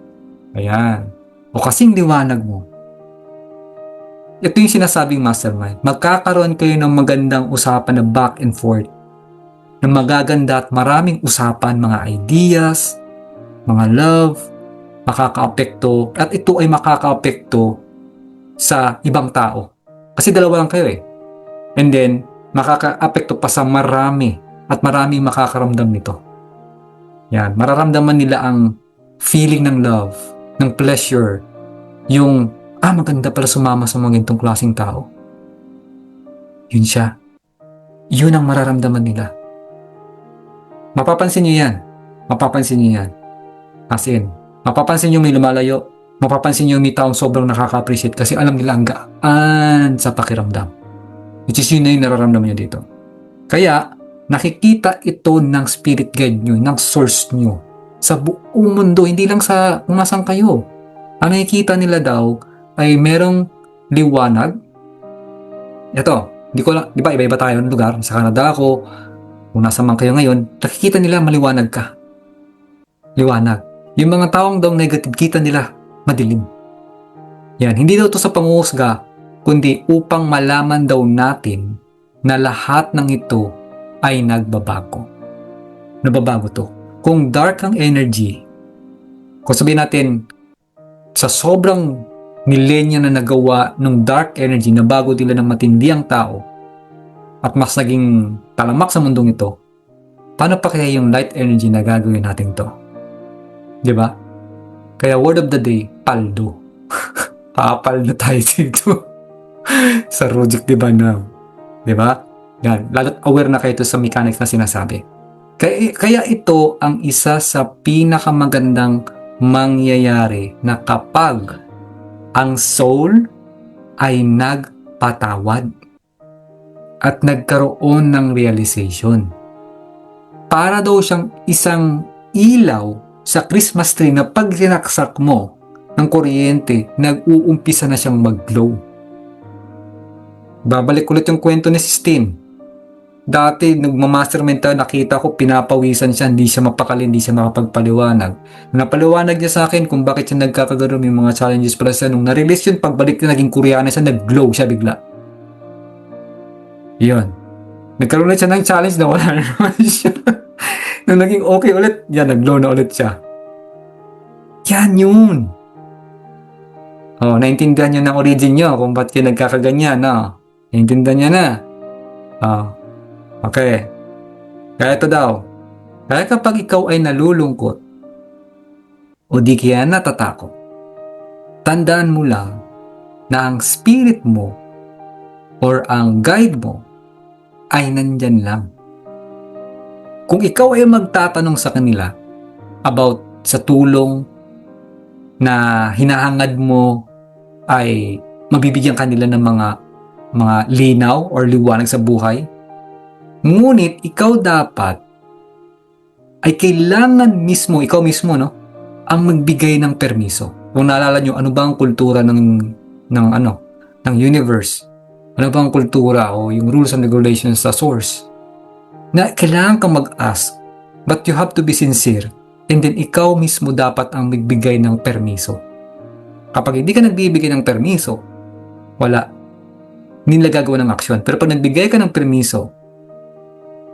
ayan, o kasing liwanag mo, ito yung sinasabing mastermind. Magkakaroon kayo ng magandang usapan na back and forth, na magaganda at maraming usapan, mga ideas, mga love, makakaapekto, at ito ay makakaapekto sa ibang tao. Kasi dalawa lang kayo eh. And then, makakaapekto pa sa marami at marami makakaramdam nito. Yan, mararamdaman nila ang feeling ng love, ng pleasure, yung, maganda pala sumama sa mga ganitong klaseng tao. Yun siya. Yun ang mararamdaman nila. Mapapansin nyo yan. Mapapansin nyo yan. As in, mapapansin nyo may lumalayo. Mapapansin nyo may taong sobrang nakaka-appreciate kasi alam nila ang gaan sa pakiramdam. Which is yun na yung nararamdaman nyo dito. Kaya, nakikita ito ng spirit guide nyo, ng source nyo sa buong mundo, hindi lang sa kung nasaan kayo. Ang nakikita nila daw ay merong liwanag. Ito, di ba iba-iba tayo ng lugar. Sa Canada ako, kung nasa man kayo ngayon, nakikita nila maliwanag ka. Liwanag. Yung mga taong daw negative, kita nila madilim. Yan, hindi daw ito sa panguhusga, kundi upang malaman daw natin na lahat ng ito ay nagbabago. Nababago to. Kung dark ang energy, kung sabihin natin, sa sobrang millennia na nagawa ng dark energy na bago nila ng matindi ang tao at mas naging talamak sa mundong ito, paano pa kaya yung light energy na gagawin natin to? Di ba? Kaya word of the day, paldo. Papaldo tayo dito sa Rujik Divine Hub. Di ba? Yan. Lalo't aware na kayo sa mechanics na sinasabi. Kaya ito ang isa sa pinakamagandang mangyayari na kapag ang soul ay nagpatawad at nagkaroon ng realization. Para daw siyang isang ilaw sa Christmas tree na pag sinaksak mo ng kuryente, nag-uumpisa na siyang mag-glow. Babalik ulit yung kwento ni Sistine. Dati, nagmamastermind tayo, nakita ko, pinapawisan siya, hindi siya mapakali, hindi siya makapagpaliwanag. Napaliwanag niya sa akin kung bakit siya nagkakagano, may mga challenges pala siya. Nung na-release yun, pagbalik na naging Koreana siya, nag-glow siya bigla. Yun. Nagkaroon na siya ng challenge na wala na naman siya. Nung naging okay ulit, yan, nag-glow na ulit siya. Yan yun. Oh, naintindihan niyo ng origin niyo kung ba't kayo nagkakaganyan, no? Naintindihan niya na. Oh. Okay. Kaya ito daw. Kaya kapag ikaw ay nalulungkot o di kaya natatakot, tandaan mo lang na ang spirit mo or ang guide mo ay nandyan lang. Kung ikaw ay magtatanong sa kanila about sa tulong na hinahangad mo, ay mabibigyan kanila ng mga linaw or liwanag sa buhay. Ngunit ikaw dapat ay kailangan mismo, ikaw mismo, no, ang magbigay ng permiso. Kung naalala nyo, ano ba ang kultura ng universe? Ano ba ang kultura o yung rules and regulations sa source? Na kailangan kang mag-ask, but you have to be sincere, and then ikaw mismo dapat ang magbigay ng permiso. Kapag hindi ka nagbibigay ng permiso, wala. Hindi nila gagawa ng aksyon. Pero pag nagbigay ka ng permiso,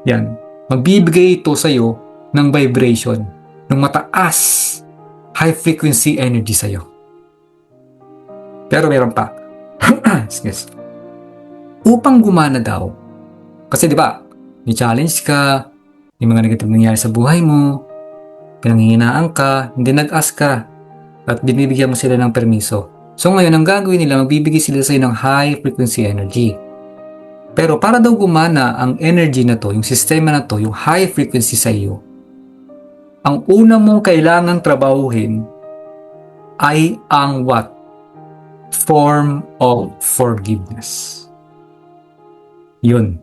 yan, magbibigay ito sa'yo ng vibration, ng mataas, high frequency energy sa'yo. Pero meron pa. Excuse. Upang gumana daw, kasi di ba, may challenge ka, may mga negative nangyari sa buhay mo, pinanghihinaan ka, hindi nag-ask ka, at binibigyan mo sila ng permiso. So ngayon, ang gagawin nila, magbibigay sila sa'yo ng high frequency energy. Pero para daw gumana ang energy na to, yung sistema na to, yung high frequency sa iyo, ang una mong kailangang trabahuhin ay ang what? Form of forgiveness. Yun.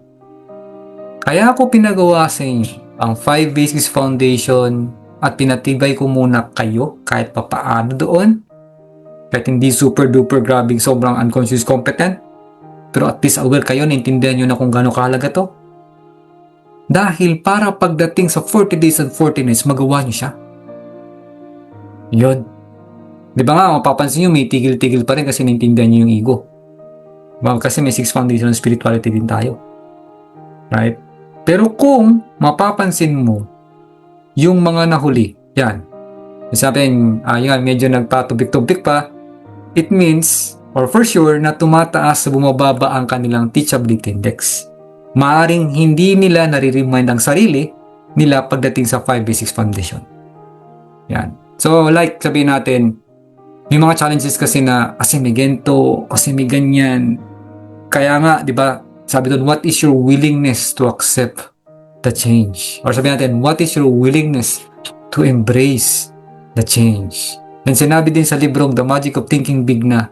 Kaya ako pinagawa sa inyo ang 5 Basics Foundation at pinatibay ko muna kayo kahit papaano doon. Kahit hindi super duper grabing sobrang unconscious competent. Pero at least aware kayo, naintindihan nyo na kung gaano kahalaga to. Dahil para pagdating sa 40 days and 40 nights, magawa nyo siya. Yun. Di ba nga, mapapansin nyo, may tigil-tigil pa rin kasi naintindihan nyo yung ego. Kasi may 6 foundation of spirituality din tayo. Right? Pero kung mapapansin mo, yung mga nahuli, yan. Sabi, yan, medyo nagpatubik-tubik pa, it means, or for sure, na tumataas sa bumababa ang kanilang teachability index. Maaring hindi nila nare-remind ang sarili nila pagdating sa 5 Basics Foundation. Yan. So, like sabihin natin, may mga challenges kasi na, kasi may ganito, kasi may ganyan. Kaya nga, di ba, sabi doon, what is your willingness to accept the change? Or sabi natin, what is your willingness to embrace the change? And sinabi din sa librong The Magic of Thinking Big na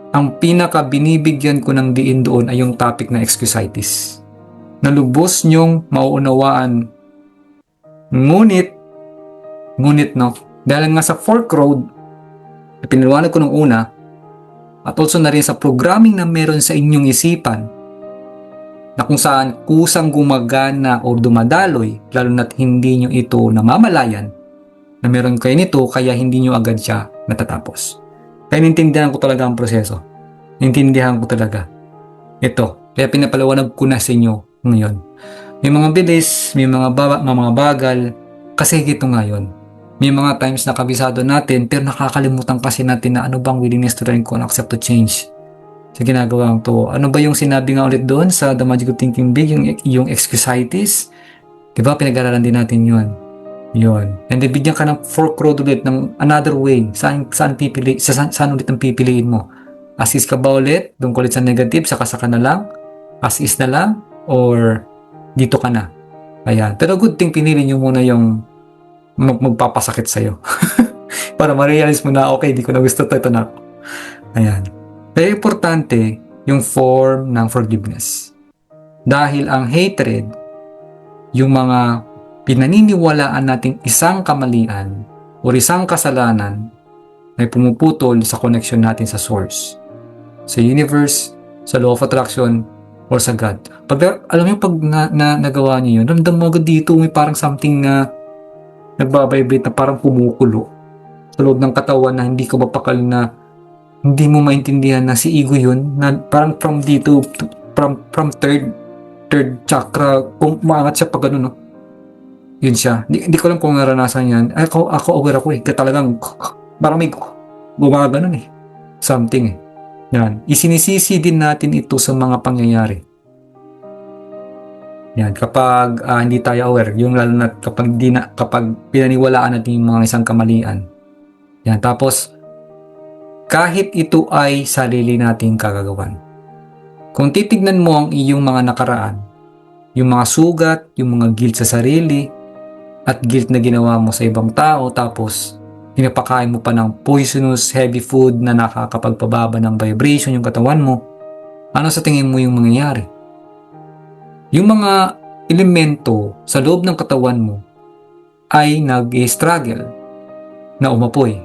ang pinaka binibigyan ko ng diin doon ay yung topic na excusitis. Na lubos nyong mauunawaan. Ngunit no, dahil nga sa Fork Road, na pinaliwanag ko nung una, at also na rin sa programming na meron sa inyong isipan, na kung saan kusang gumagana o dumadaloy, lalo na't hindi nyo ito namamalayan, na meron kayo nito, kaya hindi nyo agad siya natatapos. Kaya nintindihan ko talaga ang proseso. Nintindihan ko talaga. Ito. Kaya pinapaliwanag ko na sa inyo ngayon. May mga bilis, may mga bagal, kasi ito ngayon. May mga times na kabisado natin, pero nakakalimutan kasi natin na ano bang willingness to learn ko and accept to change sa ginagawa to. Ano ba yung sinabi nga ulit doon sa The Magic of Thinking Big, yung excusitis? Diba, pinag-aralan din natin yun. Yun. And then bigyan ka ng fork road ulit ng another way. Saan pipili, saan ulit ang pipiliin mo? As is ka ba ulit? Doon ka ulit sa negative, saka na lang? As is na lang? Or dito ka na? Ayan. Pero good thing pinili nyo muna yung magpapasakit sa'yo. Para ma-realize mo na, okay, di ko na gusto ito na. Ayan. Kaya importante yung form ng forgiveness. Dahil ang hatred, yung mga pinaniniwalaan nating isang kamalian o isang kasalanan ay pumuputol sa connection natin sa source, sa universe, sa law of attraction, or sa God. Alam niyo, pag nagawa niyo yun, ramdam mo agad dito may parang something na nagbabibrate na parang kumukulo sa loob ng katawan na hindi ko mapakal, na hindi mo maintindihan na si ego yun, na parang from dito, from third chakra, kung maangat siya pag ano, no? Yun siya. Hindi ko alam kung naranasan yan. Ako aware ako eh. Kaya talagang parang may gumaganon eh. Something eh. Yan. Isinisisi din natin ito sa mga pangyayari. Yan. Kapag hindi tayo aware, yung lalo na kapag pinaniwalaan natin yung mga isang kamalian. Yan. Tapos, kahit ito ay sarili nating kagagawan. Kung titignan mo ang iyong mga nakaraan, yung mga sugat, yung mga guilt sa sarili, at guilt na ginawa mo sa ibang tao, tapos pinapakain mo pa ng poisonous, heavy food na nakakapagpababa ng vibration yung katawan mo, ano sa tingin mo yung mangyayari? Yung mga elemento sa loob ng katawan mo ay nag-struggle na umapoy.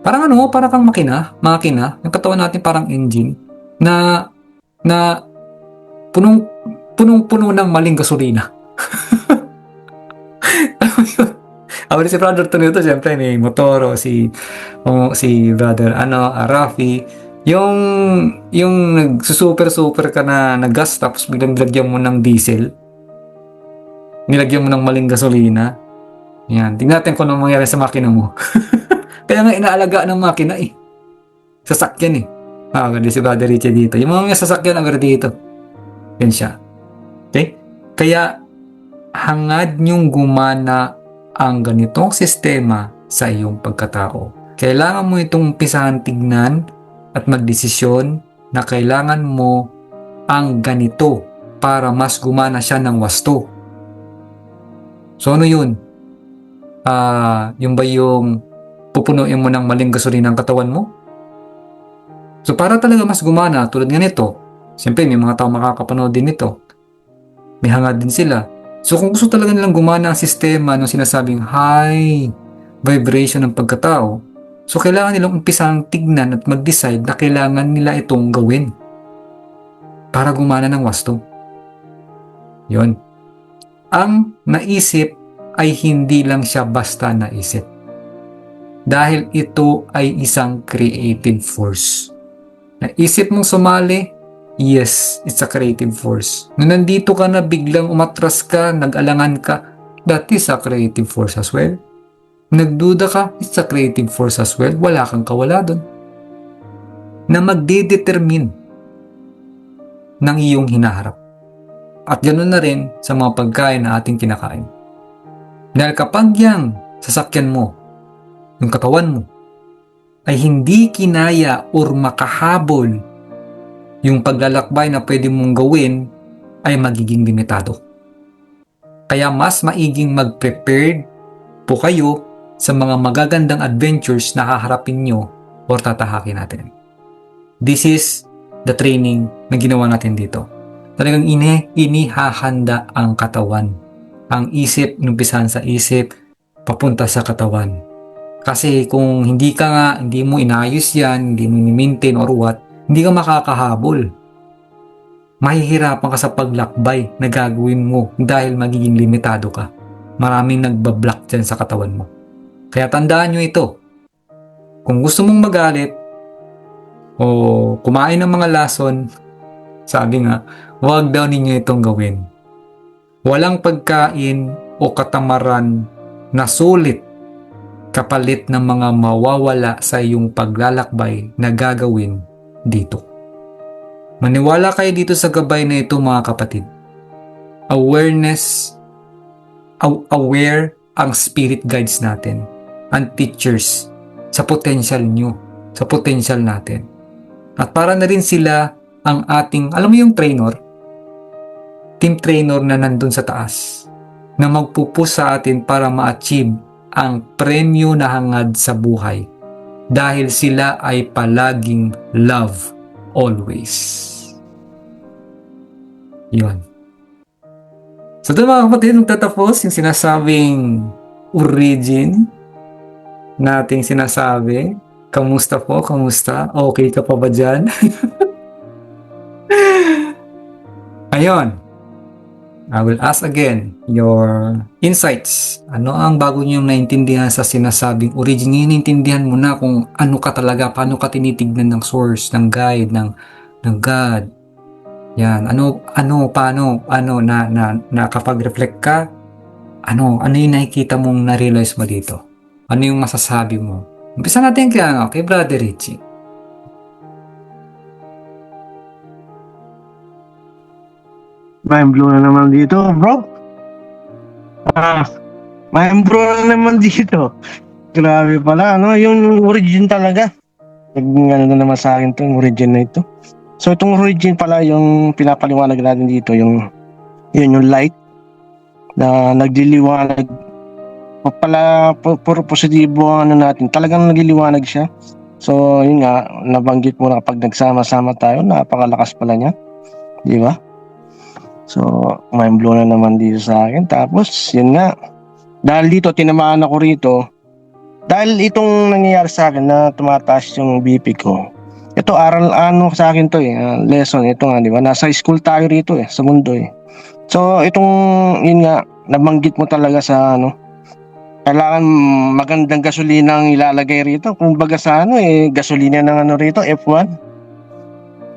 Parang parang kang makina, yung katawan natin parang engine na punong-puno ng maling gasolina. Si brother to nito, syempre may motor, si brother Rafi, yung nagsusuper ka na gas, tapos biglang nilagyan mo ng diesel, nilagyan mo ng maling gasolina. Yan, tingnan natin kung ano mangyari sa makina mo. Kaya nga inaalagaan ng makina eh, sasakyan eh. Ganda si brother Richie dito, yung mga sasakyan agad dito, yan siya. Okay, kaya hangad niyong gumana ang ganitong sistema sa iyong pagkatao. Kailangan mo itong umpisahan tignan at magdesisyon na kailangan mo ang ganito para mas gumana siya ng wasto. So ano yun? Yung ba yung pupunuin mo ng maling gasolina ang katawan mo? So para talaga mas gumana, tulad nga nito, siyempre may mga tao makakapanood din nito. May hangad din sila. So kung gusto talaga nilang gumana ang sistema ng sinasabing high vibration ng pagkatao, so kailangan nilang umpisang tignan at mag-decide na kailangan nila itong gawin para gumana ng wasto. Yon. Ang naisip ay hindi lang siya basta naisip. Dahil ito ay isang creative force. Naisip mong sumali, yes, it's a creative force. Nung nandito ka na, biglang umatras ka, nag-alangan ka, that is a creative force as well. Nagduda ka, it's a creative force as well. Wala kang kawala doon. Na magdedetermine ng iyong hinaharap. At ganoon na rin sa mga pagkain na ating kinakain. Dahil kapag yang sasakyan mo, yung katawan mo, ay hindi kinaya or makahabol yung paglalakbay na pwede mong gawin, ay magiging limitado. Kaya mas maiging mag-prepared po kayo sa mga magagandang adventures na haharapin nyo o tatahakin natin. This is the training na ginawa natin dito. Talagang inihahanda ang katawan. Ang isip, numpisahan sa isip, papunta sa katawan. Kasi kung hindi mo inayos yan, hindi mo ni-maintain or what, hindi ka makakahabol. Mahihirapan ka sa paglakbay na gagawin mo dahil magiging limitado ka. Maraming nagbablock dyan sa katawan mo. Kaya tandaan nyo ito. Kung gusto mong magalit o kumain ng mga lason, sabi nga, huwag daw ninyo itong gawin. Walang pagkain o katamaran na sulit kapalit ng mga mawawala sa iyong paglalakbay na gagawin dito. Maniwala kayo dito sa gabay na ito, mga kapatid. Aware ang spirit guides natin, ang teachers sa potential nyo, sa potential natin. At para na rin sila ang ating, alam mo yung trainer, team trainer na nandun sa taas, na magpupus sa atin para ma-achieve ang premyo na hangad sa buhay. Dahil sila ay palaging love always. Yun. So doon mga kapatid, magtatapos yung sinasabing origin nating sinasabi. Kamusta po? Kamusta? Okay ka pa ba dyan? Ayun. I will ask again your insights. Ano ang bago niyong naintindihan sa sinasabing origin? Ngayon naintindihan mo na kung ano ka talaga, paano ka tinitignan ng source, ng guide, ng God. Yan, paano, nakapag-reflect ka, ano yung nakikita mong na-realize mo dito? Ano yung masasabi mo? Umpisa natin kay Brother Richie. Mind blown na naman dito, bro. Mind blown na naman dito. Grabe pala, ano, yung origin talaga. Ano na naman sa akin to, yung origin na ito. So itong origin pala yung pinapaliwanag natin dito, yung light na nagliliwanag pala puro positibo ang ano natin. Talagang nagliliwanag siya. So yun nga, nabanggit mo na kapag nagsama-sama tayo, napakalakas pala niya. Di ba? So mind blown na naman dito sa akin. Tapos yun nga, dahil dito tinamaan ako rito, dahil itong nangyayari sa akin na tumataas yung BP ko, ito aral sa akin to lesson ito nga, di ba? Nasa school tayo rito sa mundo So itong yun nga, nabanggit mo talaga sa kailangan magandang gasolina ang ilalagay rito. Kung baga sa gasolina ng rito, F1.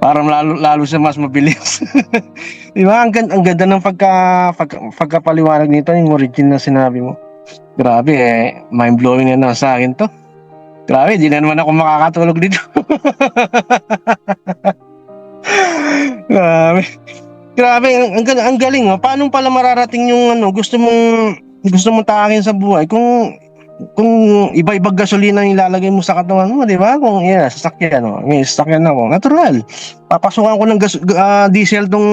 Para lalo siya mas mabilis. Di ba? Ang ganda ng pagkapaliwanag nito, yung origin na sinabi mo. Grabe mind-blowing na sa akin to. Grabe, di na naman ako makakatulog dito. Grabe, ang galing Paano pala mararating yung gusto mong taakin sa buhay kung iba-ibang gasolina ang ilalagay mo sa katawan mo, di ba? Kung sasakyan may sasakyan ako, natural. Papasukan ko ng diesel tong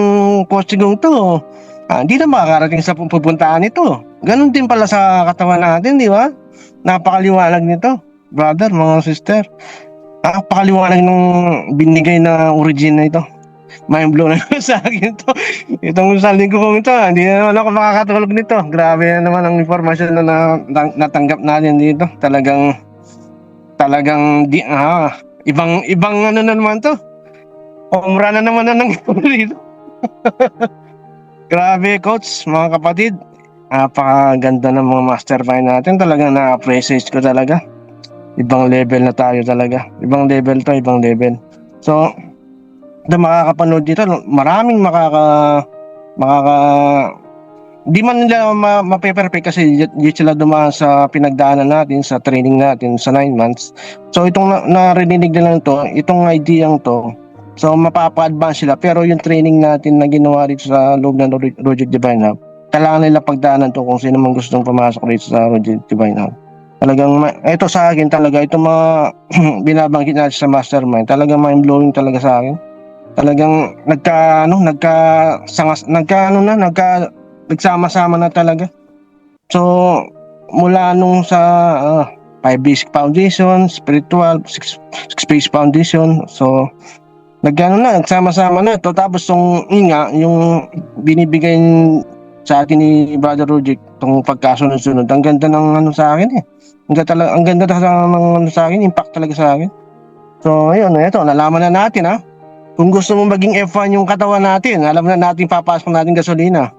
kotse kong to. Hindi na makakarating sa pupuntahan nito. Ganon din pala sa katawan natin, di ba? Napakaliwanag nito, brother, mga sister. Napakaliwanag ng binigay na origin na ito. Mind blown na sa akin to. Itong saling ko ito, hindi na naman ako makakatulog nito. Grabe na naman ang informasyon na natanggap natin dito. Talagang ibang na naman to. Umra na naman na nangyari dito. Grabe, coach, mga kapatid. Napakaganda ng mga mastermind natin. Talagang na-appreciate ko talaga. Ibang level na tayo talaga. Ibang level to, ibang level. So, na makakapanood dito, maraming di man nila mape-perfect kasi di sila dumaan sa pinagdaanan natin, sa training natin sa 9 months. So itong narinig nila to, itong idea to, so mapapa-advance sila. Pero yung training natin na ginawa dito sa loob ng Roject Divine Hub, kailangan nila pagdaanan to kung sino man gustong pumasok dito sa Roject Divine Hub. Talagang ito sa akin talaga, itong mga binabanggit natin sa mastermind, talagang mind-blowing talaga sa akin. Talagang nagsama-sama na talaga. So mula nung sa 5 basic foundation, spiritual, 6 basic foundation, so nagsama-sama na ito. Tapos yung binibigay sa atin ni Brother Roject, itong pagkasunod-sunod, ang ganda ng sa akin ang ganda ng sa akin, impact talaga sa akin. So ayun, ito nalaman na natin kung gusto mong maging F1 yung katawan natin, alam na natin papasok natin gasolina.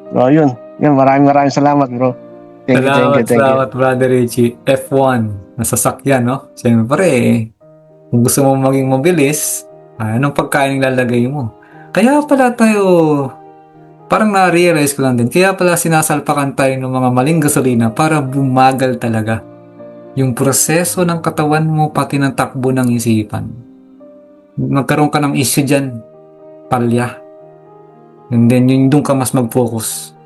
So, yun, maraming salamat, bro. Thank you. Salamat, Brother Richie. F1, nasasakyan, no? Siyempre, kung gusto mong maging mabilis, anong pagkain lalagay mo? Kaya pala tayo, parang na-realize ko lang din, kaya pala sinasalpakan tayo ng mga maling gasolina para bumagal talaga yung proseso ng katawan mo, pati ng takbo ng isipan. Magkaroon ka ng issue dyan, palya. And then, doon ka mas mag-focus.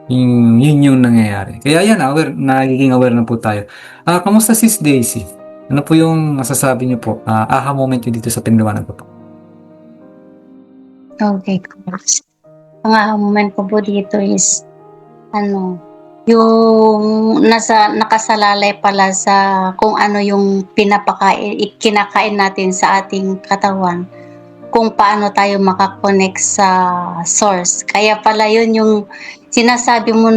Yun yung nangyayari. Kaya yan, nagiging aware na po tayo. Kamusta Sis Daisy? Ano po yung masasabi niyo po? Aha moment yun dito sa pinliwanag ko po. Okay, course. Ang moment ko po dito is, yung nakasalalay pala sa kung ano yung kinakain natin sa ating katawan, kung paano tayo makakonect sa source. Kaya pala yun yung sinasabi mo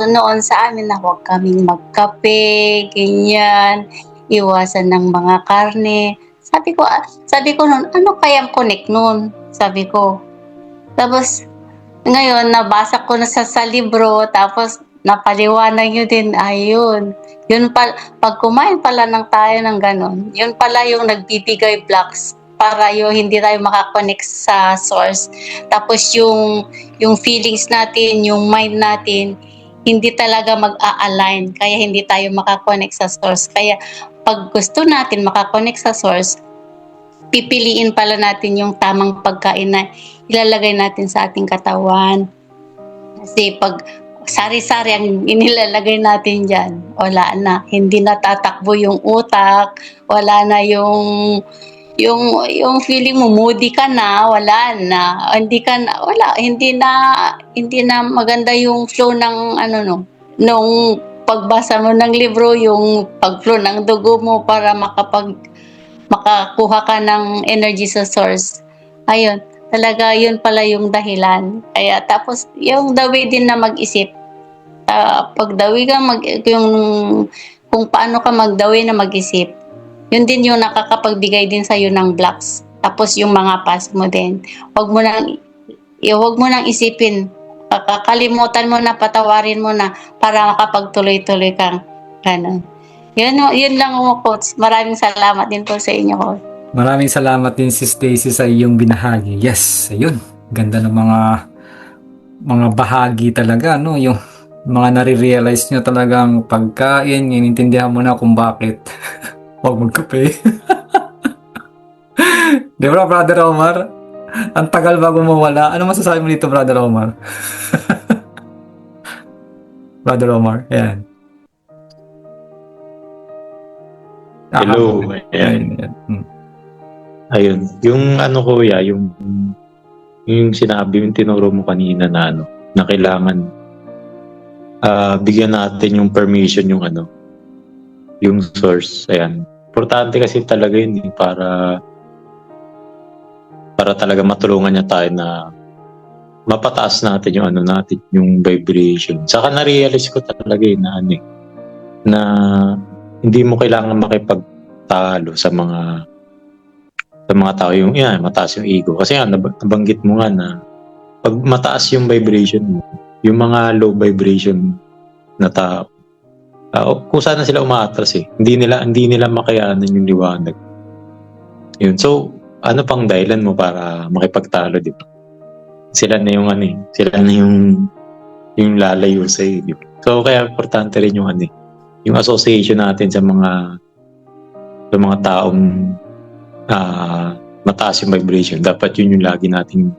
noon sa amin na huwag kaming magkape, ganyan, iwasan ng mga karne. Sabi ko noon, ano kayang connect noon? Sabi ko. Tapos, ngayon, nabasa ko na sa libro, tapos napaliwanag nyo din, ayun. Yun pag kumain pala tayo ng ganon, yun pala yung nagbibigay blocks para hindi tayo makakonect sa source. Tapos yung feelings natin, yung mind natin, hindi talaga mag-a-align, kaya hindi tayo makakonect sa source. Kaya pag gusto natin makakonect sa source, pipiliin pala natin yung tamang pagkain na ilalagay natin sa ating katawan. Kasi pag sari-sari ang inilalagay natin dyan, wala na. Hindi na tatakbo yung utak, wala na yung feeling mo, moody ka na, wala na. Hindi na maganda yung flow ng nung pagbasa mo ng libro, yung pag-flow ng dugo mo para makakuha ka ng energy sa source. Ayun, talaga yun pala yung dahilan. Kaya tapos yung the way din na mag-isip. Pag dawi ka kung paano ka magdawi na mag-isip, yun din yung nakakapagbigay din sa'yo ng blocks. Tapos yung mga past mo din. Huwag mo nang isipin. Kakalimutan mo na, patawarin mo na para makapagtuloy-tuloy kang ganun. Yun lang mo, Coach. Maraming salamat din po sa inyo, Coach. Maraming salamat din Sis Daisy sa iyong binahagi. Yes, ayun. Ganda ng mga bahagi talaga, no? Yung mga nare-realize nyo talagang pagkain, inintindihan mo na kung bakit huwag magkape. Di ba, Brother Omar? Ang tagal bago mawala. Ano masasabi mo dito, Brother Omar? Brother Omar, ayan. Hello. Ayan. Ayun. Yung kuya, yung sinabi, yung tinuro mo kanina na kailangan bigyan natin yung permission yung source. Ayan. Importante kasi talaga yun para talaga matulungan niya tayo na mapataas natin yung natin, yung vibration. Saka na-realize ko talaga na hindi mo kailangan makipagtalo sa mga tao, yung mataas yung ego. Kasi nabanggit mo nga na pag mataas yung vibration mo, yung mga low vibration na tao, kung saan sila umaatras hindi nila makayanan yung liwanag. Yun. So, ano pang dahilan mo para makipagtalo, di ba? Sila na yung yung lalayo sa'yo, di ba? So, kaya importante rin yung yung association natin sa mga taong mataas yung vibration. Dapat yun yung lagi nating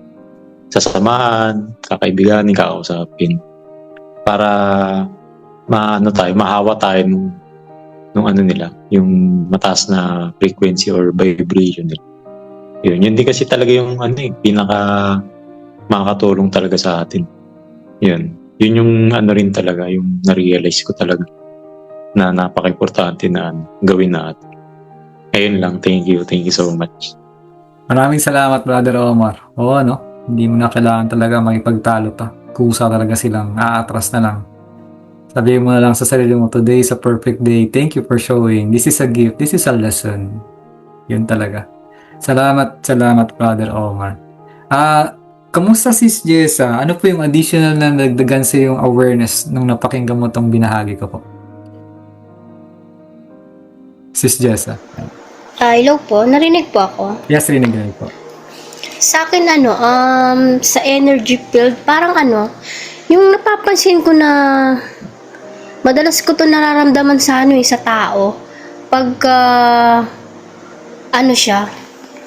sasamahan, kakaibiganin, kakausapin para mahawa tayo nung nila, yung mataas na frequency or vibration nila. Yun din kasi talaga yung pinaka makakatulong talaga sa atin. Yun yung rin talaga, yung na-realize ko talaga na napaka-importante na gawin natin. Ayun lang, thank you so much. Maraming salamat, Brother Omar. Oo, hindi mo na kailangan talaga makipagtalo pa. Kusa talaga silang aatras na lang. Sabihin mo na lang sa sarili mo, today is a perfect day. Thank you for showing. This is a gift. This is a lesson. Yun talaga. Salamat, Brother Omar. Kamusta Sis Jessa? Ano po yung additional na nagdagan sa yung awareness nung napakinggan mo tong binahagi ko po? Sis Jessa. Hello po, narinig po ako. Yes, rinig po. Sa akin sa energy field, parang yung napapansin ko na madalas ko to nararamdaman sa sa tao. Pagka siya,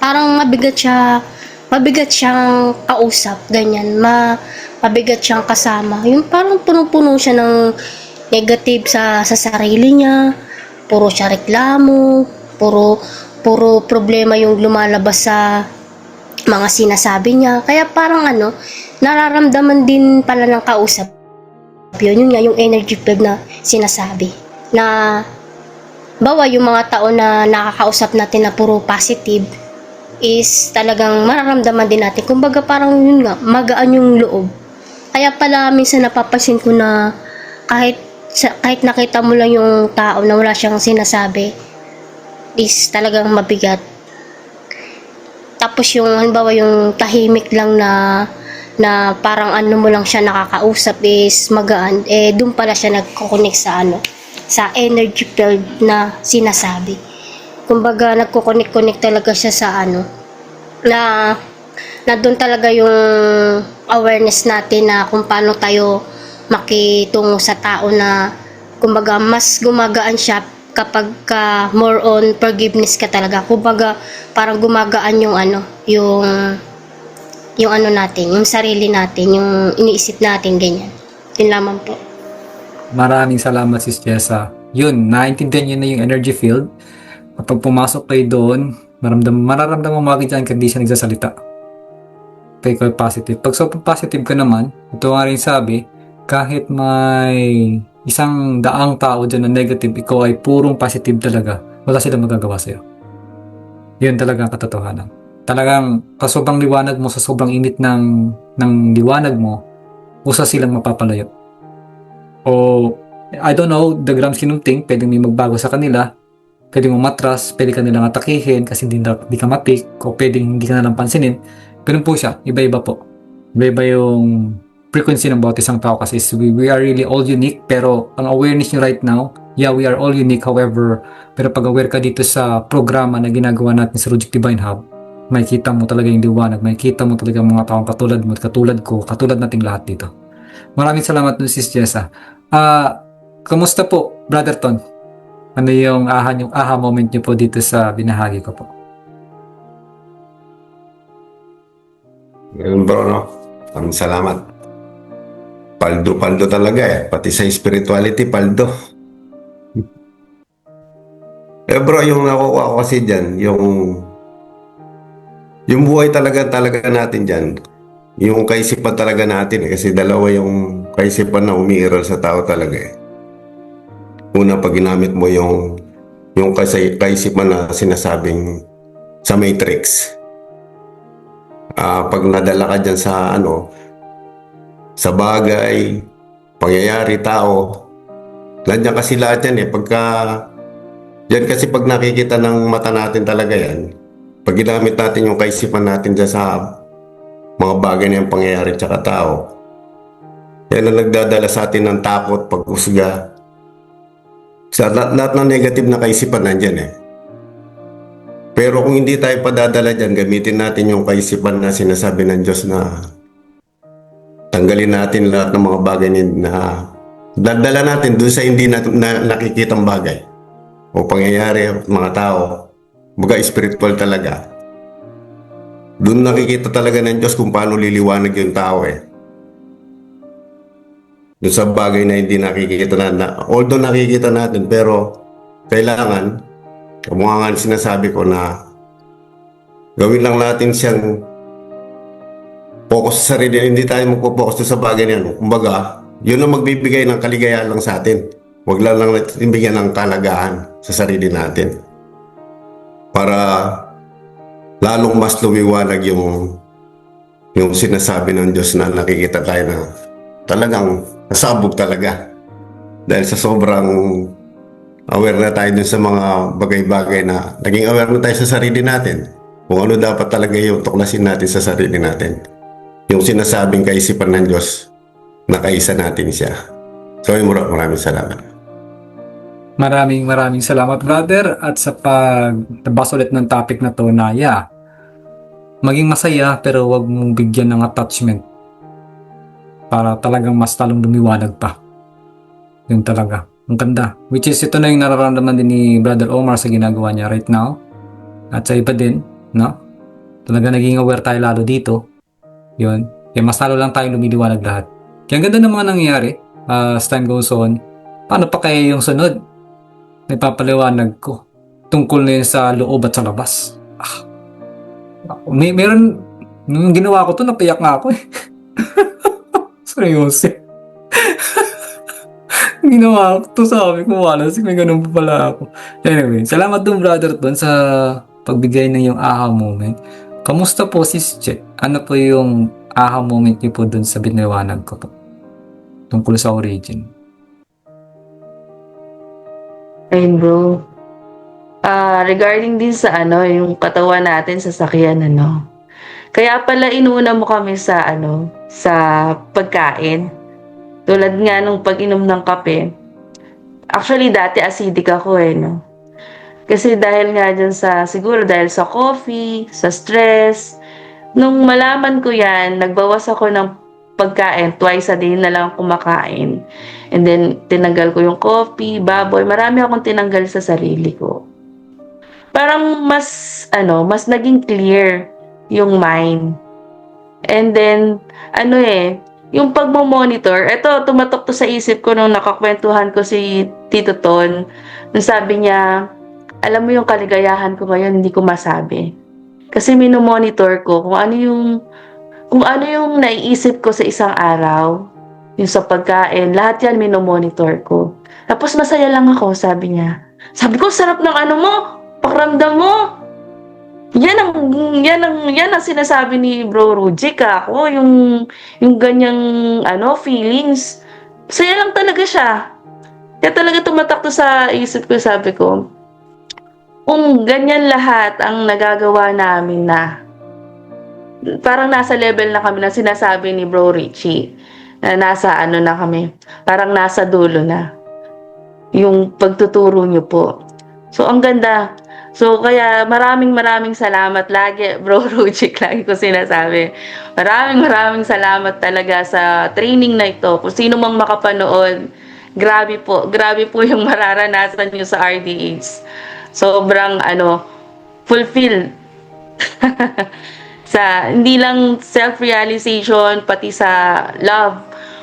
parang mabigat siyang kausap, ganyan. mabigat siyang kasama. Yung parang punong-puno siya ng negative sa sarili niya, puro siya reklamo, puro problema yung lumalabas sa mga sinasabi niya. Kaya parang nararamdaman din pala ng kausap yun nga, yung energy field na sinasabi. Na, bawa yung mga tao na nakakausap natin na puro positive, is talagang mararamdaman din natin. Kumbaga parang yun nga, magaan yung loob. Kaya pala minsan napapansin ko na kahit nakita mo lang yung tao na wala siyang sinasabi, is talagang mabigat. Tapos yung halimbawa yung tahimik lang na parang mo lang siya nakakausap is magaan, doon pala siya nagko-connect sa energy field na sinasabi. Kumbaga nagko-connect talaga siya sa na doon talaga yung awareness natin na kung paano tayo makitungo sa tao, na kumbaga mas gumagaan siya kapag more on forgiveness ka talaga. Kumbaga parang gumagaan yung natin, yung sarili natin, yung iniisip natin, ganyan. Yun lamang po. Maraming salamat, Sis Jessa. Yun, naintindihan niyo na yung energy field. Kapag pumasok kayo doon, mararamdaman mo agad yan kung hindi siya nagsasalita. Kaya kayo positive. Pag sobrang positive ka naman, ito nga rin sabi, kahit may isang daang tao dyan na negative, ikaw ay purong positive talaga, wala silang magagawa sa'yo. Yun talaga ang katotohanan. Talagang sobrang liwanag mo, sa sobrang init ng liwanag mo, usa silang mapapalayo. O, I don't know, the grand scheme of things, pwedeng may magbago sa kanila, pwedeng mo matras, pwede ka nilang atakihin kasi hindi ka matik, o pwedeng hindi ka nalang pansinin. Ganun po siya, iba-iba po. Iba-iba yung frequency ng bawat isang tao kasi we are really all unique, pero ang awareness nyo right now, yeah, we are all unique, however, pero pag aware ka dito sa programa na ginagawa natin sa Rujik Divine Hub, makikita mo talaga yung liwanag, makikita mo talaga mga taong katulad mo, katulad ko, katulad nating lahat dito. Maraming salamat nun, Sis Jessa. Kamusta po, Brother Ton? Ano yung aha moment nyo po dito sa binahagi ko po? Ganun bro, no? Maraming salamat. Paldo talaga pati sa spirituality, paldo. Bro, yung nakukuha ko kasi dyan, yung buhay talaga natin dyan, yung kaisipan talaga natin kasi dalawa yung kaisipan na umiiral sa tao talaga Una, pag ginamit mo yung kaisipan na sinasabing sa matrix, pag nadala ka dyan sa bagay, pangyayari, tao, nandiyan kasi lahat yan yan kasi pag nakikita ng mata natin talaga yan, pag ginamit natin yung kaisipan natin dyan sa mga bagay na yung pangyayari tsaka tao, yan ang nagdadala sa atin ng takot, pag-usga. Sa lahat ng negative na kaisipan nandyan Pero kung hindi tayo padadala dyan, gamitin natin yung kaisipan na sinasabi ng Diyos na tanggalin natin lahat ng mga bagay na dadala natin doon sa hindi na nakikitang bagay o pangyayari, mga tao, baga spiritual talaga. Doon nakikita talaga ng Diyos kung paano liliwanag yung tao Doon sa bagay na hindi nakikita although nakikita natin, pero kailangan, kung nga sinasabi ko na gawin lang natin siyang focus sa sarili, hindi tayo magpo-focus sa bagay na yan. Kumbaga, yun ang magbibigay ng kaligayahan lang sa atin. Huwag lang natin bigyan ng kalagahan sa sarili natin. Para lalong mas lumiwanag yung sinasabi ng Diyos na nakikita tayo na talagang nasabog talaga. Dahil sa sobrang aware na tayo dun sa mga bagay-bagay na naging aware na tayo sa sarili natin. Kung ano dapat talaga yung tuklasin natin sa sarili natin. Yung sinasabing kaisipan ng Diyos, nakaisa natin siya. So, maraming salamat. Maraming salamat, brother. At sa pagbasa ulit ng topic na to na, maging masaya pero wag mong bigyan ng attachment para talagang mas talong lumiwanag pa. Yun talaga. Ang ganda. Which is, ito na yung nararamdaman din ni Brother Omar sa ginagawa niya right now. At sa iba din, no? Talaga naging aware tayo lalo dito. Yun. Kaya mas lalo lang tayong lumiliwanag lahat. Kaya ang ganda ng mga nangyayari as time goes on. Paano pa kaya yung sunod? Napapaliwanag ko tungkol na yun sa loob at sa labas. Meron, nung ginawa ko to, napiyak nga ako eh. Seryoso. Ginawa ko to, sabi ko, wala, may ganun pa pala ako. Anyway, salamat dun brother dun sa pagbigay ng yung aha moment. Kamusta po sis Che? Ano po yung aha moment niyo po dun sa biniwanag ko po? Tungkol sa origin. Ayun bro. Regarding din sa yung katawan natin sa sakyan Kaya pala inuna mo kami sa sa pagkain. Tulad nga nung pag-inom ng kape. Actually dati acidic ako no. Kasi dahil nga dyan siguro dahil sa coffee, sa stress. Nung malaman ko yan, nagbawas ako ng pagkain. Twice a day na lang kumakain. And then, tinanggal ko yung coffee, baboy. Marami akong tinanggal sa sarili ko. Parang mas naging clear yung mind. And then, yung pagmo-monitor, eto, tumatok to sa isip ko nung nakakwentuhan ko si Tito Ton. Nung sabi niya, alam mo yung kaligayahan ko ngayon, hindi ko masabi. Kasi minomonitor ko kung ano yung naiisip ko sa isang araw, yung sa pagkain, lahat yan minomonitor ko. Tapos masaya lang ako, sabi niya. Sabi ko, sarap ng mo, pakiramdam mo. Yan ang sinasabi ni Bro Rujic ako, yung ganyang feelings. Saya lang talaga siya. Kaya talaga tumatak to sa isip ko, sabi ko, kung ganyan lahat ang nagagawa namin na parang nasa level na kami na sinasabi ni Bro Richie na nasa na kami, parang nasa dulo na yung pagtuturo niyo po. So ang ganda. So kaya maraming salamat lagi Bro Richie, lagi ko sinasabi. Maraming salamat talaga sa training na ito. Kung sino mang makapanood, grabe po yung mararanasan niyo sa RDH. Sobrang fulfilled sa hindi lang self-realization pati sa love.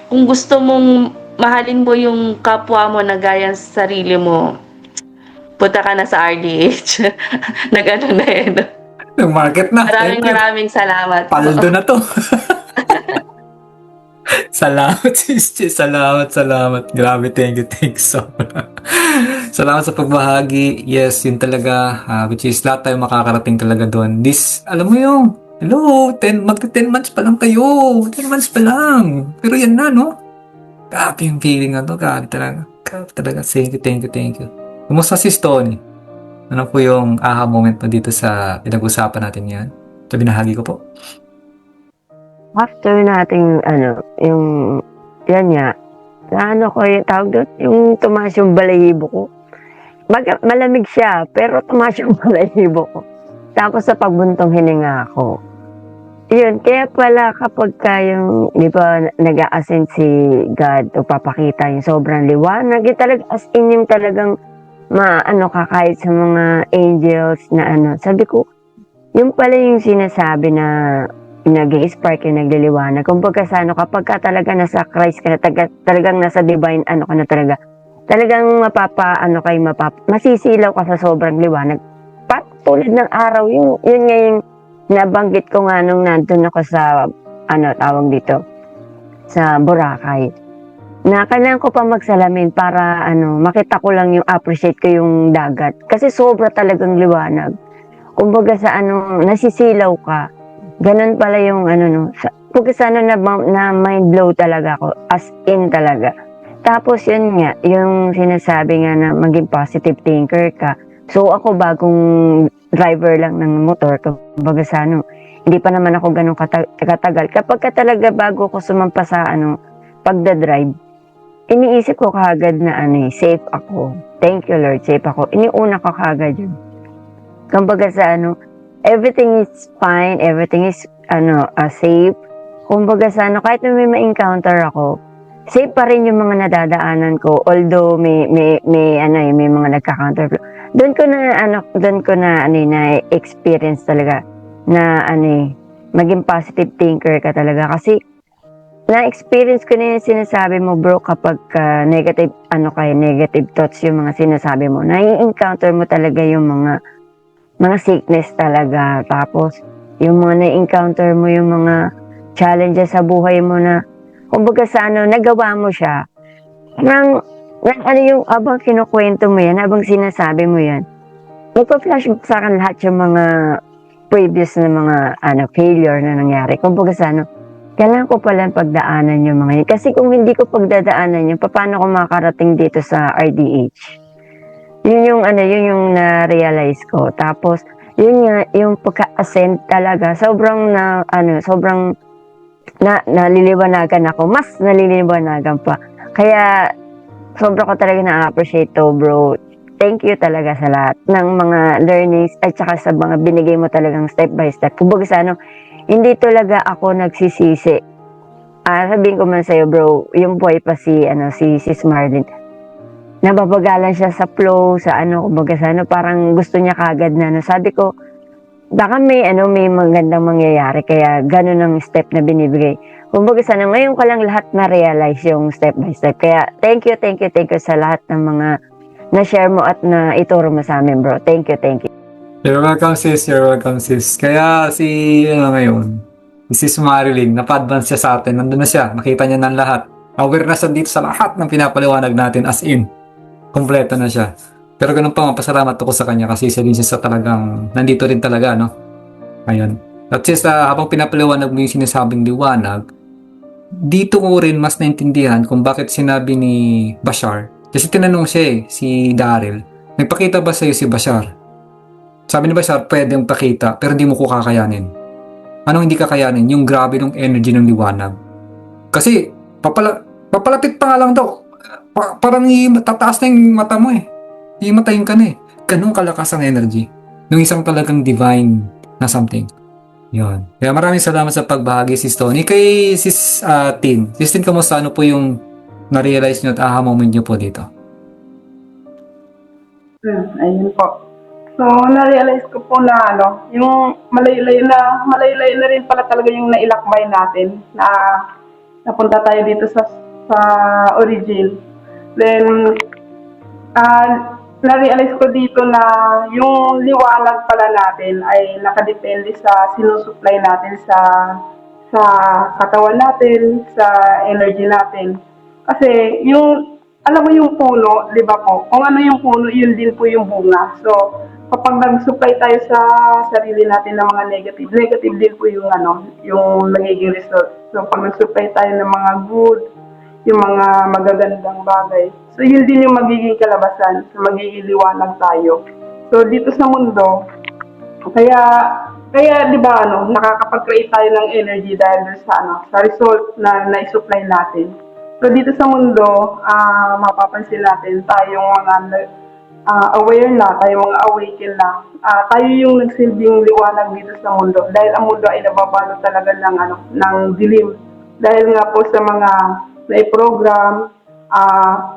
Kung gusto mong mahalin mo yung kapwa mo na gaya sa sarili mo, punta ka na sa RDH. Na yun. Nag-market na. Maraming salamat. Paldo na to. Salamat sis Che. Salamat. Grabe, thank you so much. Salamat sa pagbahagi. Yes, yun talaga. Which is lahat tayo makakarating talaga doon. Alam mo yung, hello, magti-10 months pa lang kayo. 10 months pa lang. Pero yan na, no? Grabe yung feeling na to. Grabe talaga. Thank you. Kumusta si Tony? Ano po yung aha moment mo dito sa pinag-usapan natin yan? Sa binahagi ko po. After nating yung yan nga, ko yung tawag doon, yung tumaas yung balahibo ko. Malamig siya, pero tumaas yung balahibo ko. Tapos sa pagbuntong hininga ako. Yun, kaya pala kapag yung, di ba, nag-a-ascend si God o papakita yung sobrang liwanag, yung talagang as in yung talagang kahit sa mga angels na sabi ko, yung pala yung sinasabi na nag-i-spark yung nagliliwanag. Kumbaga kapag ka talaga nasa Christ ka na, talagang nasa divine ka na talaga, talagang masisilaw ka sa sobrang liwanag. Tulad ng araw, yun nga yung nabanggit ko nga nung nandun ako sa, tawag dito, sa Boracay. Na kailangan ko pa magsalamin para, makita ko lang appreciate ko yung dagat. Kasi sobra talagang liwanag. Kumbaga sa nasisilaw ka. Ganun pala yung kumbaga na mind blow talaga ako. As in talaga. Tapos yun nga, yung sinasabi nga na maging positive thinker ka. So ako bagong driver lang ng motor, kumbaga sa hindi pa naman ako ganun katagal. Kapag talaga bago ko sumampa sa pagdadrive, iniisip ko kagad na safe ako. Thank you Lord, safe ako. Iniuna ko kagad yun. Kumbaga sa everything is fine, everything is safe. Kumbaga sa kahit na may ma-encounter ako, safe pa rin yung mga nadadaanan ko. Although may mga nagka-counter. Doon ko na na experience talaga na maging positive thinker ka talaga. Kasi, na-experience ko na yung sinasabi mo, bro, kapag negative, negative thoughts yung mga sinasabi mo. Nai-encounter mo talaga yung mga sickness talaga. Tapos, yung mga na-encounter mo yung mga challenges sa buhay mo na, kumbaga sa nagawa mo siya. Yung abang kinukwento mo yan, abang sinasabi mo yan, magpa-flashback sa akin lahat yung mga previous na mga failure na nangyari. Kumbaga sa kailangan ko palang pagdaanan yung mga yun. Kasi kung hindi ko pagdadaanan yun, paano ko makarating dito sa RDH? Yun yung na-realize ko. Tapos, yun nga, yung pagka-ascend talaga, sobrang naliliwanagan ako. Mas naliliwanagan pa. Kaya, sobrang ko talaga na-appreciate to, bro. Thank you talaga sa lahat ng mga learnings at saka sa mga binigay mo talagang step by step. Kumbaga sa hindi talaga ako nagsisisi. Sabihin ko man sa'yo, bro, yung boy pa si Sis Marlene. Nababagalan siya sa flow, sa kumbaga sa parang gusto niya kagad na sabi ko, baka may magandang mangyayari, kaya ganun ang step na binibigay. Kumbaga sana ngayon ko lang lahat na-realize yung step by step. Kaya thank you sa lahat ng mga na-share mo at na ituro mo sa amin, bro. Thank you. You're welcome, sis. Kaya ngayon, si Sis Marilyn, napa-advance siya sa atin. Nandun na siya. Nakita niya ng lahat. Awareness dito sa lahat ng pinapaliwanag natin as in. Kompleto na siya. Pero ganun pa, mapasalamat ako sa kanya kasi isa din siya sa talagang nandito rin talaga, no? Ayun. At sis, habang pinapaliwanag mo yung sinasabing liwanag, dito ko rin mas naintindihan kung bakit sinabi ni Bashar. Kasi tinanong siya si Daryl, nagpakita ba sa'yo si Bashar? Sabi ni Bashar, pwedeng pakita, pero hindi mo ko kakayanin. Anong hindi kakayanin? Yung grabe ng energy ng liwanag. Kasi, papalapit pa nga lang daw. Parang tataas na yung mata mo Himatayin ka na Ganun kalakas ang energy. Nung isang talagang divine na something. Yun. Kaya maraming salamat sa pagbahagi, Sis Tony. Kay Sis Tin. Sis Tin, kamusta? Ano po yung na-realize nyo at aha moment nyo po dito? Ayun po. So, na-realize ko po na yung malaylay na rin pala talaga yung nailakbay natin na napunta tayo dito sa origin. Then, na-realize ko dito na yung liwanag pala natin ay nakadepende sa sinusupply natin sa katawan natin, sa energy natin. Kasi alam mo yung puno, di ba po? Kung ano yung puno, yun din po yung bunga. So, kapag nag-supply tayo sa sarili natin ng mga negative din po yung yung nagiging result. So, pag nag-supply tayo ng mga good, yung mga magagandang bagay. So, yun din yung magiging kalabasan. So, magiging liwanag tayo. So, dito sa mundo, kaya di ba nakakapag-create tayo ng energy dahil sa result na na-supply natin. So, dito sa mundo, mapapansin natin tayong mga aware na, tayong mga awaken na. Tayo yung nagsilbing liwanag dito sa mundo dahil ang mundo ay nababalot talaga ng dilim. Dahil nga po sa mga na-program,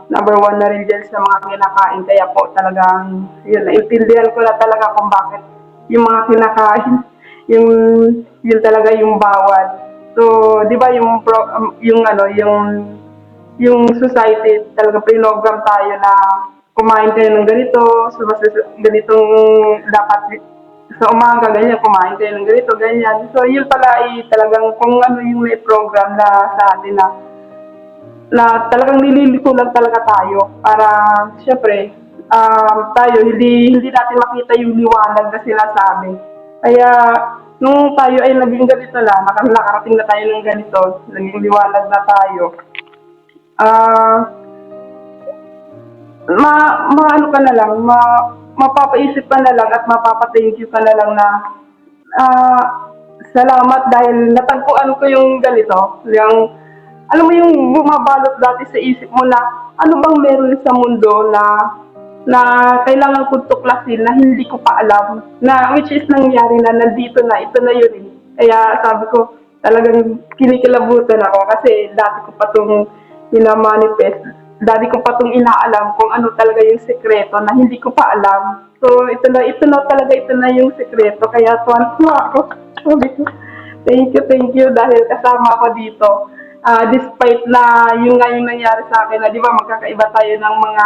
number one na rin dyan sa mga kinakain. Kaya po talagang, naintindihan ko na talaga kung bakit yung mga kinakain, yun talaga yung bawal. So, di ba yung society talaga program tayo na kumain kayo ng ganito, so ganitong dapat sa umaga, ganyan, kumain kayo ng ganito, ganyan. So, yun pala ay talagang kung yung may program na sa atin na talagang nililito lang talaga tayo para, syempre, tayo, hindi natin makita yung liwanag na sinasabi. Kaya, nung tayo ay naging ganito na, nakarating na tayo ng ganito, naging liwanag na tayo, mapapaisip ka na lang at mapapa-thank you ka na lang na salamat dahil natagpuan ko yung ganito. Alam mo yung bumabalot dati sa isip mo na ano bang meron sa mundo na kailangan kong tuklasin na hindi ko pa alam, na which is nangyari na, nandito na, ito na yun Kaya sabi ko, talagang kinikilabutan ako kasi dati ko pa itong minamanifest. Dati ko pa itong inaalam kung ano talaga yung sekreto na hindi ko pa alam. So, ito na yung sekreto. Kaya tuwan-tuwa ako. Sabi ko, Thank you dahil kasama ako dito. Despite na yung nga yung nangyari sa akin na di ba magkakaiba tayo ng mga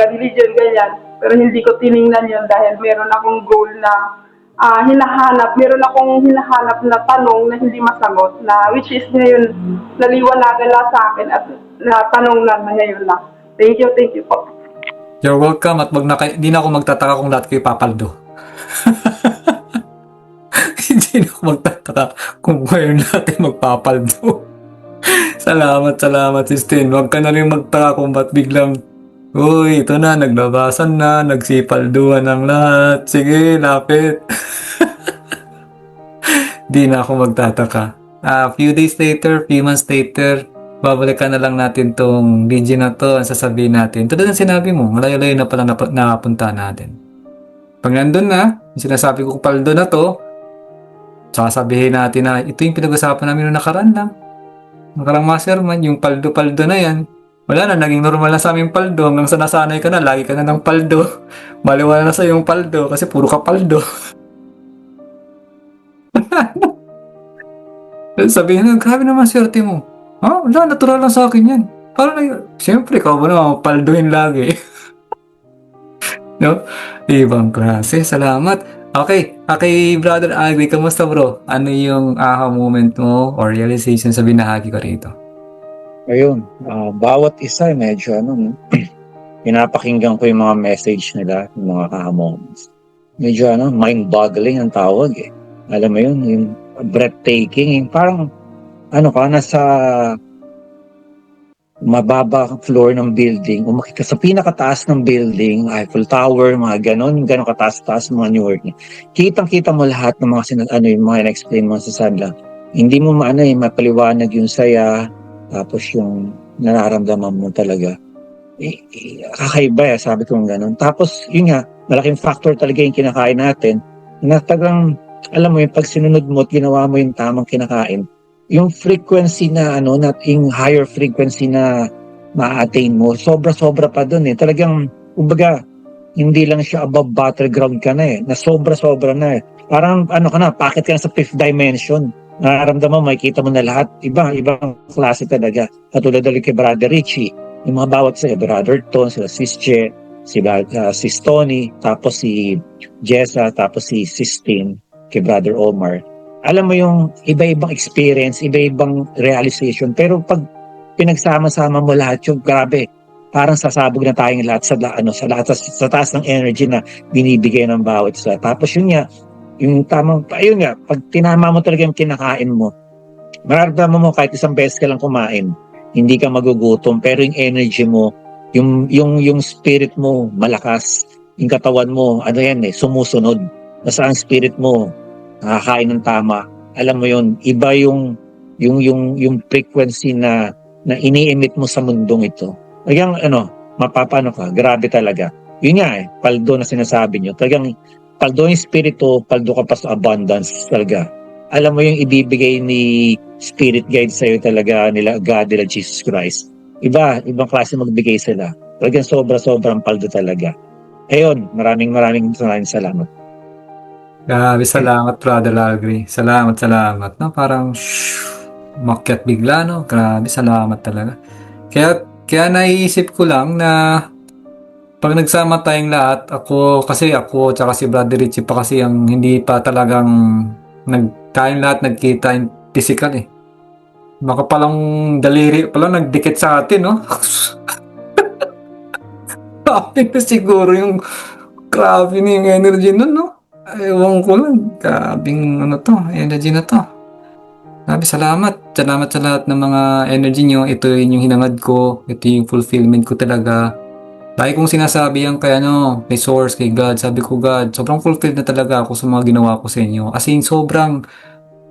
religion ganyan. Pero hindi ko tiningnan yun dahil meron akong goal na meron akong hinahanap na tanong na hindi masagot na which is ngayon naliwanagan na sa akin at na tanong na ngayon na. Thank you po. You're welcome at di na ako magtataka kung lahat kayo papaldo. Hindi na ako magtataka kung ngayon natin magpapaldo. Salamat, Sistine. Huwag ka na rin magtaka kung ba't biglang, uy, ito na, naglabasan na, nagsipalduhan ng lahat. Sige, lapit. Di na ako magtataka. Few days later, few months later, babalikan na lang natin tong video na to. Ang sasabihin natin, tulad ng sinabi mo, malayo-layo na pala napunta natin. Pag nandun na, yung sinasabi ko paldo na to, sasabihin natin na ito yung pinag-usapan namin noong nakaraan lang. Nakarang mastermind, yung paldo-paldo na yan. Wala na, naging normal na sa aming paldo. Hanggang sa nasanay ka na, lagi ka na ng paldo. Maliwala na sa yung paldo kasi puro ka paldo. Sabihin na, grabe naman swerte mo. Wala, natural lang sa akin yan. Parang siyempre, ikaw ba naman palduhin lagi? No? Ibang klase. Salamat. Okay, Brother Agri, kamusta bro? Ano yung aha moment mo or realization sa binahagi ko rito? Ayun, bawat isa medyo pinapakinggan ko yung mga message nila, yung mga moments. Medyo mind-boggling ang tawag eh. Alam mo yun, yung breathtaking, yung parang nasa mababa floor ng building, umakit ka sa pinakataas ng building, Eiffel Tower, mga ganon, yung ganon kataas-taas mga New York. Kitang-kita mo lahat ng mga yung mga in-explain mo sa sanla. Hindi mo mapaliwanag yung saya, tapos yung nararamdaman mo talaga. Kakaiba sabi ko ganon. Tapos, yun nga, malaking factor talaga yung kinakain natin, na tagang, alam mo yung pag sinunod mo at ginawa mo yung tamang kinakain, yung frequency na yung higher frequency na ma-attain mo, sobra-sobra pa dun eh. Talagang, kumbaga, hindi lang siya above battleground ka na eh. Na sobra-sobra na eh. Parang pakit ka na sa fifth dimension. Nararamdaman mo, makikita mo na lahat. Ibang klase talaga. Katulad ulit kay Brother Richie. Yung mga bawat sila, Brother Ton, sila Sis Je, Sis Tony, tapos si Jessa, tapos si Sistine, kay Brother Omar. Alam mo yung iba-ibang experience, iba-ibang realization, pero pag pinagsama-sama mo lahat yung grabe, parang sasabog na tayong lahat sa taas ng energy na binibigay ng bawat isa. Tapos yun nga, yung tamang, ayun nga, pag tinama mo talaga yung kinakain mo, mararamdaman mo kahit isang beses ka lang kumain, hindi ka magugutom, pero yung energy mo, yung spirit mo malakas, yung katawan mo, sumusunod. Basta ang spirit mo, nakakain ng tama. Alam mo yun, iba yung frequency na ini-emit mo sa mundong ito. Talagang mapapano ka, grabe talaga. Yun nga paldo na sinasabi nyo. Talagang paldo yung spirito, paldo ka pa sa abundance talaga. Alam mo yung ibibigay ni spirit guide sa'yo talaga nila God, nila Jesus Christ. Ibang klase magbigay sila. Talagang sobra-sobrang paldo talaga. Ayun, maraming salamat. Grabe, salamat Brother Agri. Salamat. No? Parang makyat bigla, no? Grabe, salamat talaga. Kaya naiisip ko lang na pag nagsama tayong lahat, ako tsaka si Brother Richie pa kasi ang hindi pa talagang tayong lahat nagkita in physical eh. Baka palang daliri palang nagdikit sa atin, no? Grabe na siguro yung grabe na yung energy nun, no? Ewan ko lang. Grabing energy na to. Grabe, salamat. Salamat sa lahat ng mga energy nyo. Ito yung hinangad ko. Ito yung fulfillment ko talaga. Lagi kong sinasabi yan kay kay source, kay God. Sabi ko, God, sobrang fulfilled na talaga ako sa mga ginawa ko sa inyo. As in, sobrang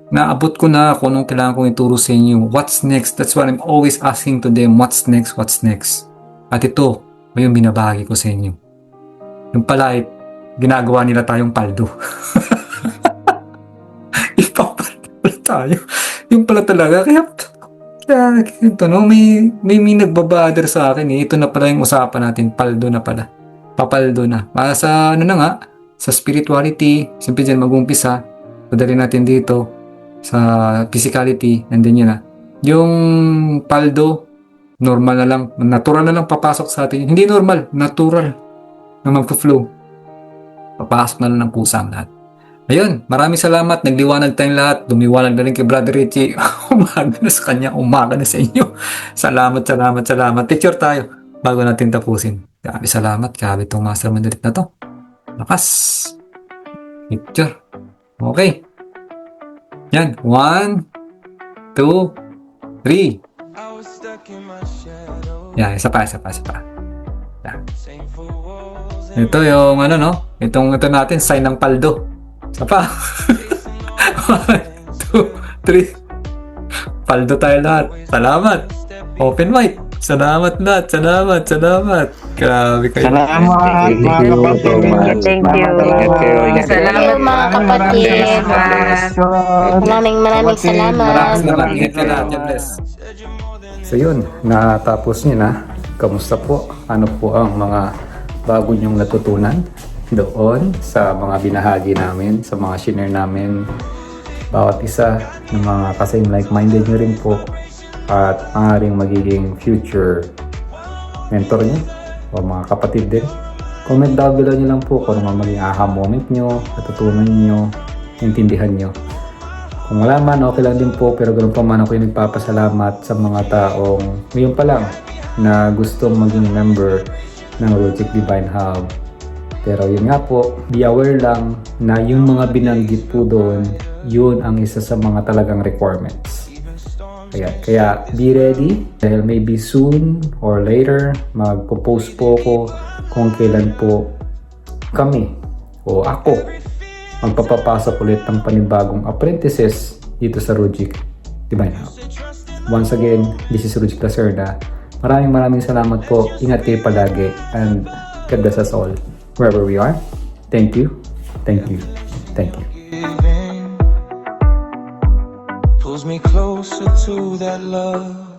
naabot ko na kung anong kailangan kong ituro sa inyo. What's next? That's what I'm always asking to them. What's next? At ito, yung binabahagi ko sa inyo. Yung pala, ginagawa nila tayong paldo. Ipapaldo tayo. Yung pala talaga. Kaya ito, no? May nagbabother sa akin eh. Ito na pala yung usapan natin. Paldo na pala. Papaldo na. Sa sa spirituality, simple dyan mag-umpisa. Padali natin dito. sa physicality, nandun yun na. Yung paldo, normal na lang, natural na lang papasok sa atin. Hindi normal, natural na magpo-flow. Papasok na lang ng pusa ang lahat. Ayun, maraming salamat. Nagliwanag tayong lahat. Dumiwanag na rin kay Brother Richie. Umaga na sa kanya, umaga na sa inyo. Salamat. Picture tayo bago natin tapusin. Grabe salamat. Grabe itong master mandalit na to. Lakas. Picture. Okay. Yan. 1, 2, 3. Yan, isa pa. Yan. Ito yung ano no? Ito natin, sign ng paldo. Isa pa. 1, 2, 3. Paldo tayo lahat. Salamat. Open mic. Salamat lahat. Salamat. Grabe kayo. Salamat, mga kapatid. Thank you. Ingat kayo, ingat kayo. Salamat mga kapatid. Maraming Maraming salamat. salamat. Ingat ka lahat. God bless. So yun, natapos niyo na. Kamusta po? Ano po ang mga bago niyong natutunan doon sa mga binahagi namin, sa mga shinare namin, bawat isa ng mga kasing like-minded nyo rin po at maaaring magiging future mentor nyo o mga kapatid din. Comment down below nyo lang po kung ano maging aha moment nyo, natutunan nyo, intindihan nyo. Kung wala man, okay lang din po, pero ganoon pa man ako yung nagpapasalamat sa mga taong ngayon pa lang na gustong maging member ng Rujik Divine Hub. Pero yun nga po, be aware lang na yung mga binanggit po doon, yun ang isa sa mga talagang requirements. Kaya be ready dahil maybe soon or later magpo-post po ako kung kailan po kami o ako magpapapasok ulit ng panibagong apprentices dito sa Rujik Divine Hub. Once again, this is Rujik Lacerda. Maraming salamat po. Ingat kayo palagi and God bless us all wherever we are. Thank you. Pulls me closer to that love.